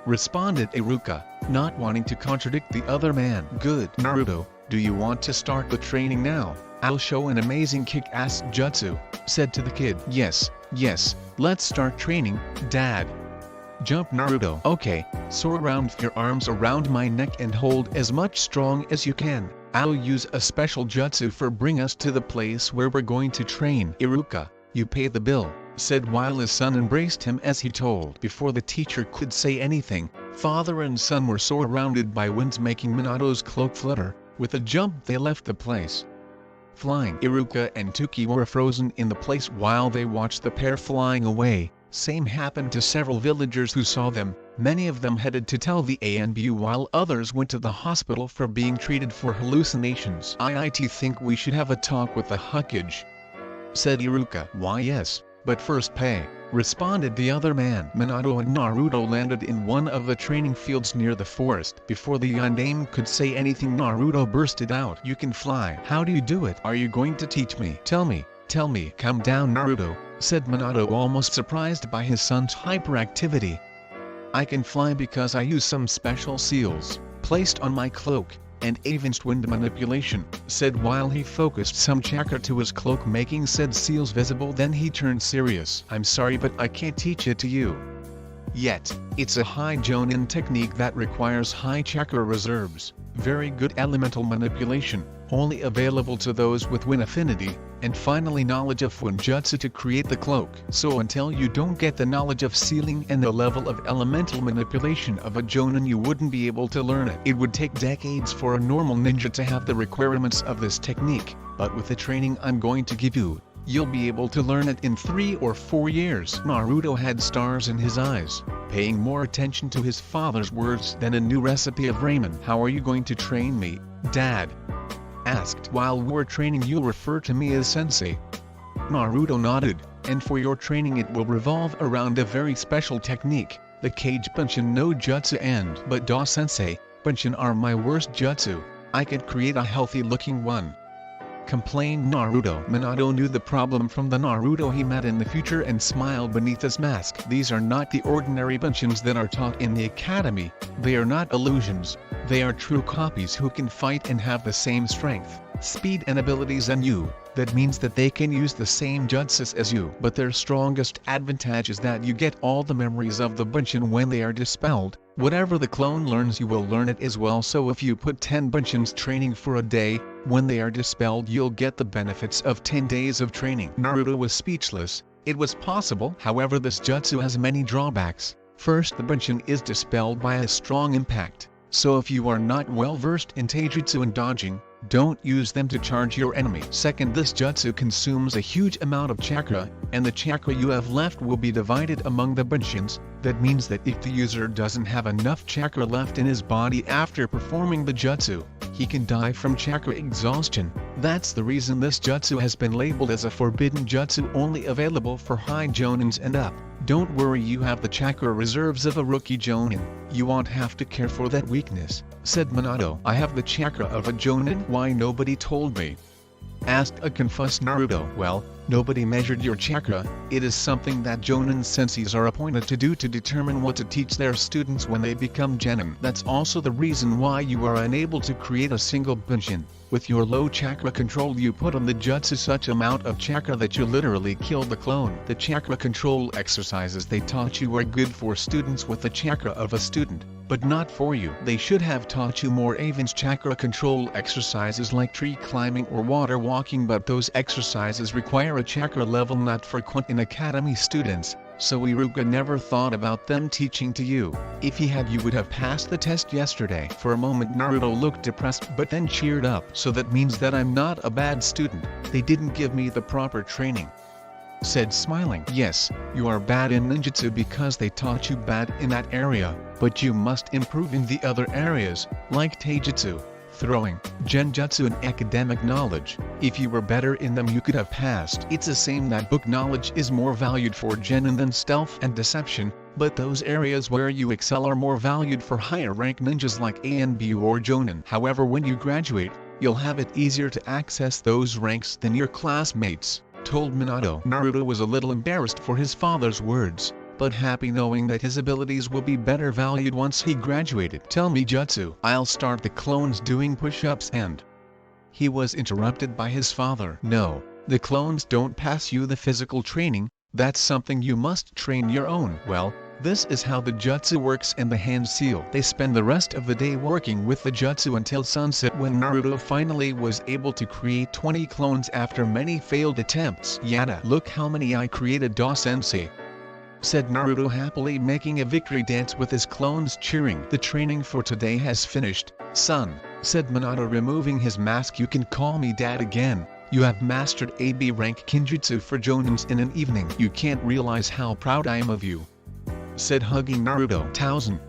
responded Iruka, not wanting to contradict the other man. "Good, Naruto, do you want to start the training now? I'll show an amazing kick-ass jutsu," said to the kid. Yes, let's start training, Dad." "Jump, Naruto." "Okay, so around your arms around my neck and hold as much strong as you can. I'll use a special jutsu for bring us to the place where we're going to train." "Iruka, you pay the bill," said while his son embraced him as he told. Before the teacher could say anything, father and son were surrounded by winds making Minato's cloak flutter. With a jump they left the place. Flying, Iruka and Tuki were frozen in the place while they watched the pair flying away. Same happened to several villagers who saw them. Many of them headed to tell the ANBU while others went to the hospital for being treated for hallucinations. "I think we should have a talk with the Hokage," said Iruka. "Why yes, but first pay," responded the other man. Minato and Naruto landed in one of the training fields near the forest. Before the Yondaime could say anything, Naruto bursted out. "You can fly. How do you do it? Are you going to teach me? Tell me. Calm down, Naruto," said Minato, almost surprised by his son's hyperactivity. "I can fly because I use some special seals placed on my cloak and advanced wind manipulation," said while he focused some chakra to his cloak, making said seals visible. Then he turned serious. "I'm sorry, but I can't teach it to you yet. It's a high Jonin technique that requires high chakra reserves, very good elemental manipulation, only available to those with wind affinity, and finally knowledge of wind jutsu to create the cloak. So until you don't get the knowledge of sealing and the level of elemental manipulation of a Jonin, you wouldn't be able to learn it. It would take decades for a normal ninja to have the requirements of this technique, but with the training I'm going to give you, you'll be able to learn it in 3 or 4 years." Naruto had stars in his eyes, paying more attention to his father's words than a new recipe of ramen. "How are you going to train me, Dad?" asked. "While we're training you'll refer to me as sensei." Naruto nodded. "And for your training it will revolve around a very special technique, the Kage Bunshin no Jutsu and but sensei, Bunshin are my worst jutsu. I could create a healthy looking one," complained Naruto. Minato knew the problem from the Naruto he met in the future and smiled beneath his mask. "These are not the ordinary Bunshins that are taught in the academy. They are not illusions. They are true copies who can fight and have the same strength, speed and abilities as you. That means that they can use the same jutsus as you. But their strongest advantage is that you get all the memories of the Bunshin when they are dispelled. Whatever the clone learns you will learn it as well. So if you put 10 Bunshins training for a day, when they are dispelled you'll get the benefits of 10 days of training." Naruto was speechless. It was possible. However, this jutsu has many drawbacks. First, the Bunshin is dispelled by a strong impact. So if you are not well versed in taijutsu and dodging, don't use them to charge your enemy. Second, this jutsu consumes a huge amount of chakra, and the chakra you have left will be divided among the Bunshins. That means that if the user doesn't have enough chakra left in his body after performing the jutsu, he can die from chakra exhaustion. That's the reason this jutsu has been labeled as a forbidden jutsu, only available for high Jonins and up. Don't worry, you have the chakra reserves of a rookie Jonin. You won't have to care for that weakness, said Minato. "I have the chakra of a Jonin? Why nobody told me?" asked a confused Naruto. "Well, nobody measured your chakra. It is something that Jonin senseis are appointed to do to determine what to teach their students when they become genin. That's also the reason why you are unable to create a single Bunshin. With your low chakra control you put on the jutsu such amount of chakra that you literally kill the clone. The chakra control exercises they taught you are good for students with the chakra of a student, but not for you. They should have taught you more advanced chakra control exercises like tree climbing or water walking, but those exercises require a chakra level not frequent in academy students, so Iruka never thought about them teaching to you. If he had, you would have passed the test yesterday." For a moment Naruto looked depressed but then cheered up. "So that means that I'm not a bad student. They didn't give me the proper training," said smiling. Yes, you are bad in ninjutsu because they taught you bad in that area, but you must improve in the other areas, like taijutsu, throwing, genjutsu and academic knowledge. If you were better in them you could have passed. It's the same that book knowledge is more valued for genin than stealth and deception, but those areas where you excel are more valued for higher rank ninjas like ANBU or Jonin. However, when you graduate, you'll have it easier to access those ranks than your classmates, told Minato. Naruto was a little embarrassed for his father's words, but happy knowing that his abilities will be better valued once he graduated. Tell me jutsu. I'll start the clones doing push-ups and... He was interrupted by his father. No, the clones don't pass you the physical training, that's something you must train your own. Well, this is how the jutsu works and the hand seal. They spend the rest of the day working with the jutsu until sunset when Naruto finally was able to create 20 clones after many failed attempts. Yada! Look how many I created, Da-sensei, said Naruto happily, making a victory dance with his clones cheering. The training for today has finished, son, said Minato, removing his mask. You can call me dad again. You have mastered AB rank Kinjutsu for Jonins in an evening. You can't realize how proud I am of you, said hugging Naruto. Tausen,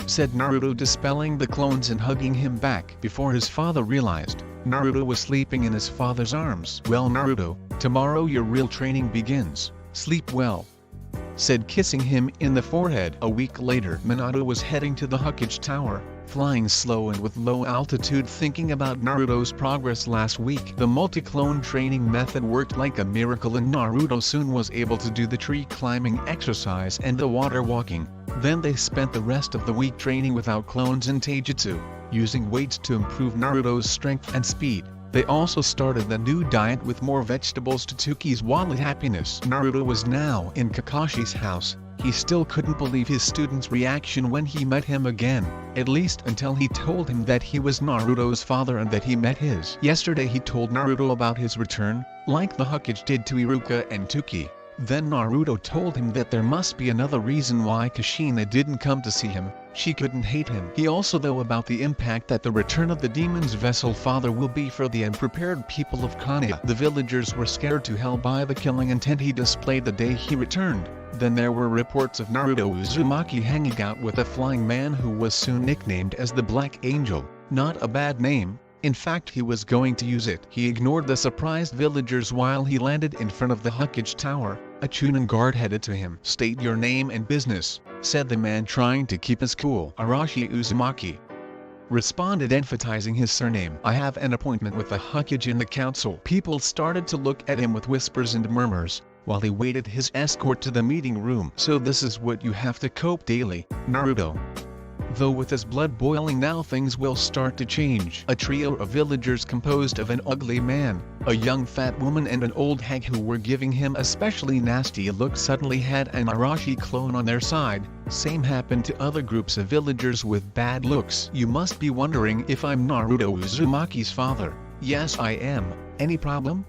said Naruto, dispelling the clones and hugging him back. Before his father realized, Naruto was sleeping in his father's arms. Well Naruto, tomorrow your real training begins. Sleep well, said, kissing him in the forehead. A week later, Minato was heading to the Hokage Tower, flying slow and with low altitude, thinking about Naruto's progress last week. The multi-clone training method worked like a miracle and Naruto soon was able to do the tree climbing exercise and the water walking. Then they spent the rest of the week training without clones and taijutsu, using weights to improve Naruto's strength and speed. They also started the new diet with more vegetables to Tsuki's wallet happiness. Naruto was now in Kakashi's house. He still couldn't believe his student's reaction when he met him again, at least until he told him that he was Naruto's father and that he met his. Yesterday he told Naruto about his return, like the Hokage did to Iruka and Tsuki. Then Naruto told him that there must be another reason why Kushina didn't come to see him. She couldn't hate him. He also knew about the impact that the return of the demon's vessel father will be for the unprepared people of Konoha. The villagers were scared to hell by the killing intent he displayed the day he returned. Then there were reports of Naruto Uzumaki hanging out with a flying man who was soon nicknamed as the Black Angel. Not a bad name. In fact, he was going to use it. He ignored the surprised villagers while he landed in front of the Hokage Tower. A Chunin guard headed to him. State your name and business, said the man, trying to keep his cool. Arashi Uzumaki responded, emphasizing his surname. I have an appointment with the Hokage in the council. People started to look at him with whispers and murmurs, while he waited his escort to the meeting room. So this is what you have to cope daily, Naruto. Though with his blood boiling now, things will start to change. A trio of villagers composed of an ugly man, a young fat woman and an old hag who were giving him a especially nasty look suddenly had an Arashi clone on their side. Same happened to other groups of villagers with bad looks. You must be wondering if I'm Naruto Uzumaki's father. Yes I am. Any problem?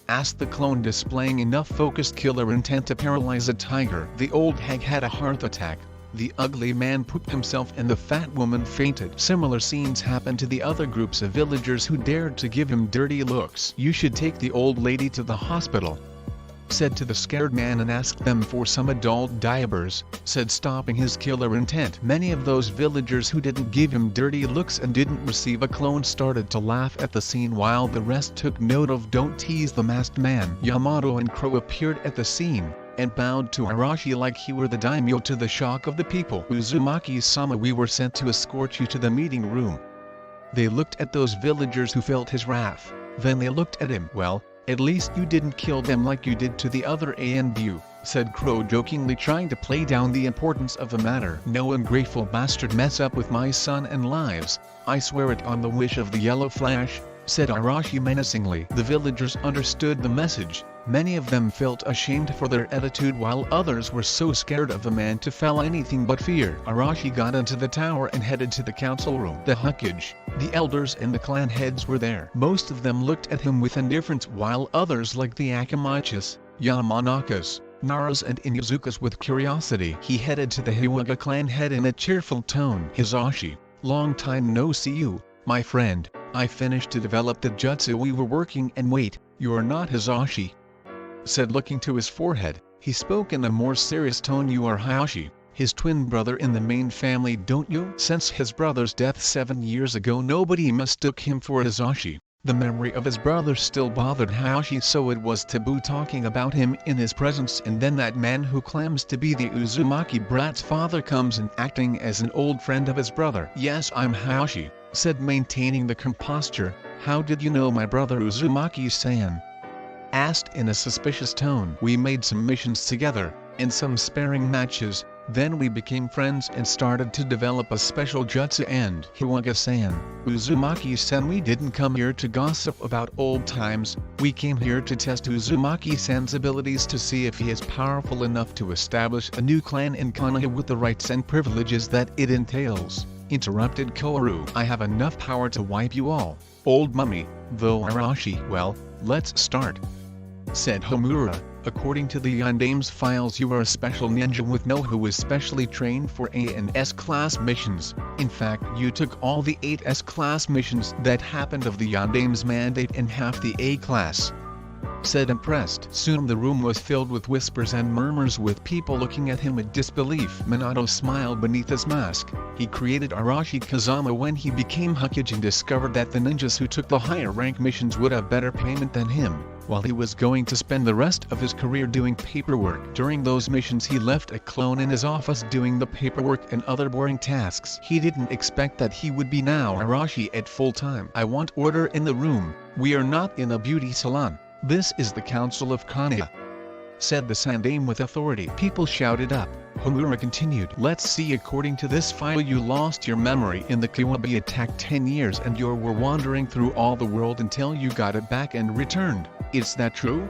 Asked the clone, displaying enough focused killer intent to paralyze a tiger. The old hag had a heart attack. The ugly man pooped himself and the fat woman fainted. Similar scenes happened to the other groups of villagers who dared to give him dirty looks. You should take the old lady to the hospital, said to the scared man, and ask them for some adult diapers, said, stopping his killer intent. Many of those villagers who didn't give him dirty looks and didn't receive a clone started to laugh at the scene while the rest took note of don't tease the masked man. Yamato and Crow appeared at the scene and bowed to Arashi like he were the daimyo, to the shock of the people. Uzumaki-sama, we were sent to escort you to the meeting room. They looked at those villagers who felt his wrath. Then they looked at him. Well, at least you didn't kill them like you did to the other ANBU, said Crow jokingly, trying to play down the importance of the matter. No ungrateful bastard mess up with my son and lives. I swear it on the wish of the yellow flash, said Arashi menacingly. The villagers understood the message. Many of them felt ashamed for their attitude while others were so scared of the man to feel anything but fear. Arashi got into the tower and headed to the council room. The Hokage, the elders and the clan heads were there. Most of them looked at him with indifference while others like the Akamachis, Yamanakas, Naras and Inuzukas with curiosity. He headed to the Hiwaga clan head in a cheerful tone. Hisashi, long time no see you, my friend. I finished to develop the jutsu we were working and wait, you are not Hisashi. said looking to his forehead. He spoke in a more serious tone. You are Hiraishin, his twin brother in the main family, don't you? Since his brother's death 7 years ago, nobody mistook him for Hiraishin. The memory of his brother still bothered Hiraishin, so it was taboo talking about him in his presence. And then that man who claims to be the Uzumaki brat's father comes in acting as an old friend of his brother. Yes, I'm Hiraishin, said maintaining the composure. How did you know my brother Uzumaki-san? Asked in a suspicious tone. We made some missions together, and some sparring matches, then we became friends and started to develop a special jutsu. And Hiwaga-san, Uzumaki-san, we didn't come here to gossip about old times, we came here to test Uzumaki-san's abilities to see if he is powerful enough to establish a new clan in Konoha with the rights and privileges that it entails. Interrupted Koharu. I have enough power to wipe you all, old mummy, though Hiraishin. Well, let's start, said Homura. According to the Yondaime's files, you are a special ninja with no who is specially trained for A and S class missions. In fact, you took all the 8 S class missions that happened of the Yondaime's mandate and half the A class, said impressed. Soon the room was filled with whispers and murmurs, with people looking at him with disbelief. Minato smiled beneath his mask. He created Arashi Kazama when he became Hokage and discovered that the ninjas who took the higher rank missions would have better payment than him, while he was going to spend the rest of his career doing paperwork. During those missions he left a clone in his office doing the paperwork and other boring tasks. He didn't expect that he would be now Arashi at full time. I want order in the room. We are not in a beauty salon. This is the Council of Konoha, said the Sandaime with authority. People shouted up. Homura continued. Let's see, according to this file you lost your memory in the Kiwabi attack 10 years and you were wandering through all the world until you got it back and returned. Is that true?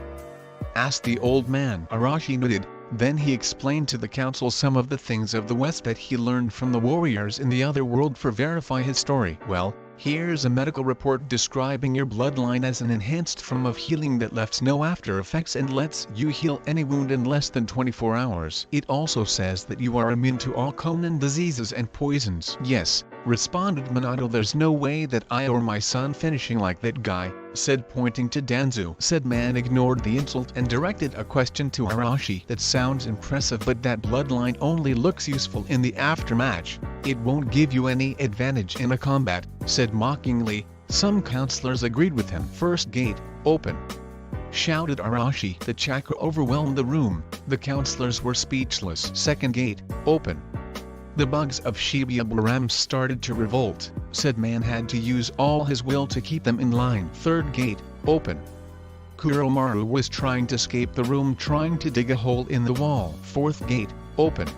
Asked the old man. Arashi nodded. Then he explained to the council some of the things of the West that he learned from the warriors in the other world for verify his story. Well, here's a medical report describing your bloodline as an enhanced form of healing that left no after effects and lets you heal any wound in less than 24 hours. It also says that you are immune to all common diseases and poisons. Yes, responded Minato. There's no way that I or my son finishing like that guy, said pointing to Danzu. Said man ignored the insult and directed a question to Arashi. That sounds impressive, but that bloodline only looks useful in the aftermatch. It won't give you any advantage in a combat, said mockingly. Some counselors agreed with him. First gate, open, shouted Arashi. The chakra overwhelmed the room. The counselors were speechless. Second gate, open. The bugs of Shibuya-Buram started to revolt. Said man had to use all his will to keep them in line. Third gate, open. Kuromaru was trying to escape the room, trying to dig a hole in the wall. Fourth gate, open.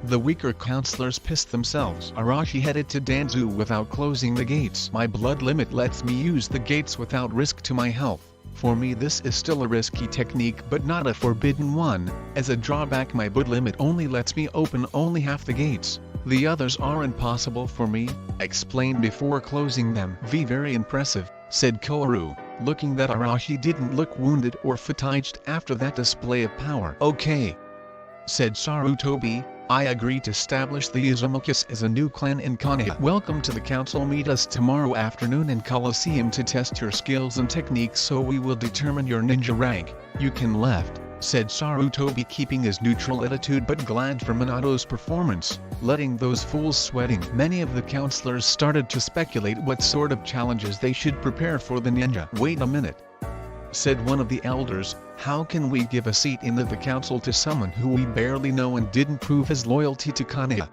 The weaker counselors pissed themselves. Arashi headed to Danzu without closing the gates. My blood limit lets me use the gates without risk to my health. For me this is still a risky technique but not a forbidden one. As a drawback my blood limit only lets me open only half the gates. The others are impossible for me, explained before closing them. Very impressive, said Koharu, looking that Arashi didn't look wounded or fatigued after that display of power. Okay, said Sarutobi. I agree to establish the Uzumakis as a new clan in Konoha. Welcome to the council. Meet us tomorrow afternoon in Colosseum to test your skills and techniques, so we will determine your ninja rank. You can left, said Sarutobi, keeping his neutral attitude but glad for Minato's performance, letting those fools sweating. Many of the counselors started to speculate what sort of challenges they should prepare for the ninja. Wait a minute, said one of the elders. How can we give a seat in the council to someone who we barely know and didn't prove his loyalty to Konoha?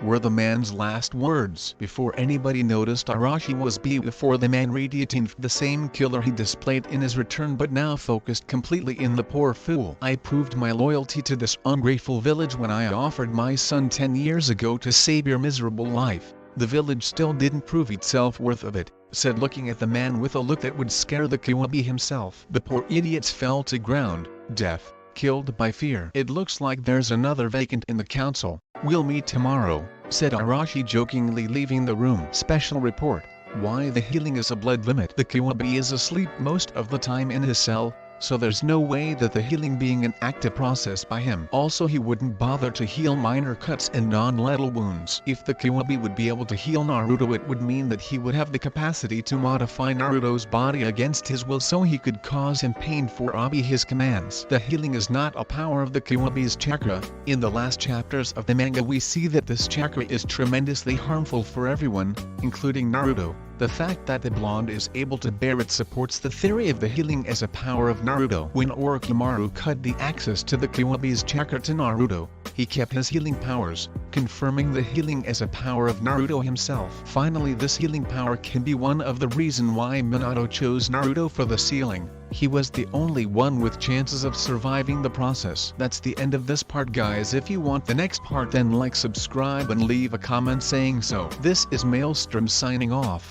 Were the man's last words. Before anybody noticed, Arashi was before the man radiating the same killer he displayed in his return, but now focused completely in the poor fool. I proved my loyalty to this ungrateful village when I offered my son 10 years ago to save your miserable life. The village still didn't prove itself worth of it, said looking at the man with a look that would scare the Kiwabi himself. The poor idiots fell to ground, deaf, killed by fear. It looks like there's another vacant in the council. We'll meet tomorrow, said Arashi jokingly, leaving the room. Special report. Why the healing is a blood limit. The Kiwabi is asleep most of the time in his cell, so there's no way that the healing being an active process by him. Also, he wouldn't bother to heal minor cuts and non-lethal wounds. If the Kyuubi would be able to heal Naruto, it would mean that he would have the capacity to modify Naruto's body against his will, so he could cause him pain for obey his commands. The healing is not a power of the Kyuubi's chakra. In the last chapters of the manga we see that this chakra is tremendously harmful for everyone, including Naruto. The fact that the blonde is able to bear it supports the theory of the healing as a power of Naruto. When Orochimaru cut the access to the Kyuubi's chakra to Naruto, he kept his healing powers, confirming the healing as a power of Naruto himself. Finally, this healing power can be one of the reason why Minato chose Naruto for the sealing. He was the only one with chances of surviving the process. That's the end of this part, guys. If you want the next part, then like, subscribe and leave a comment saying so. This is Maelstrom signing off.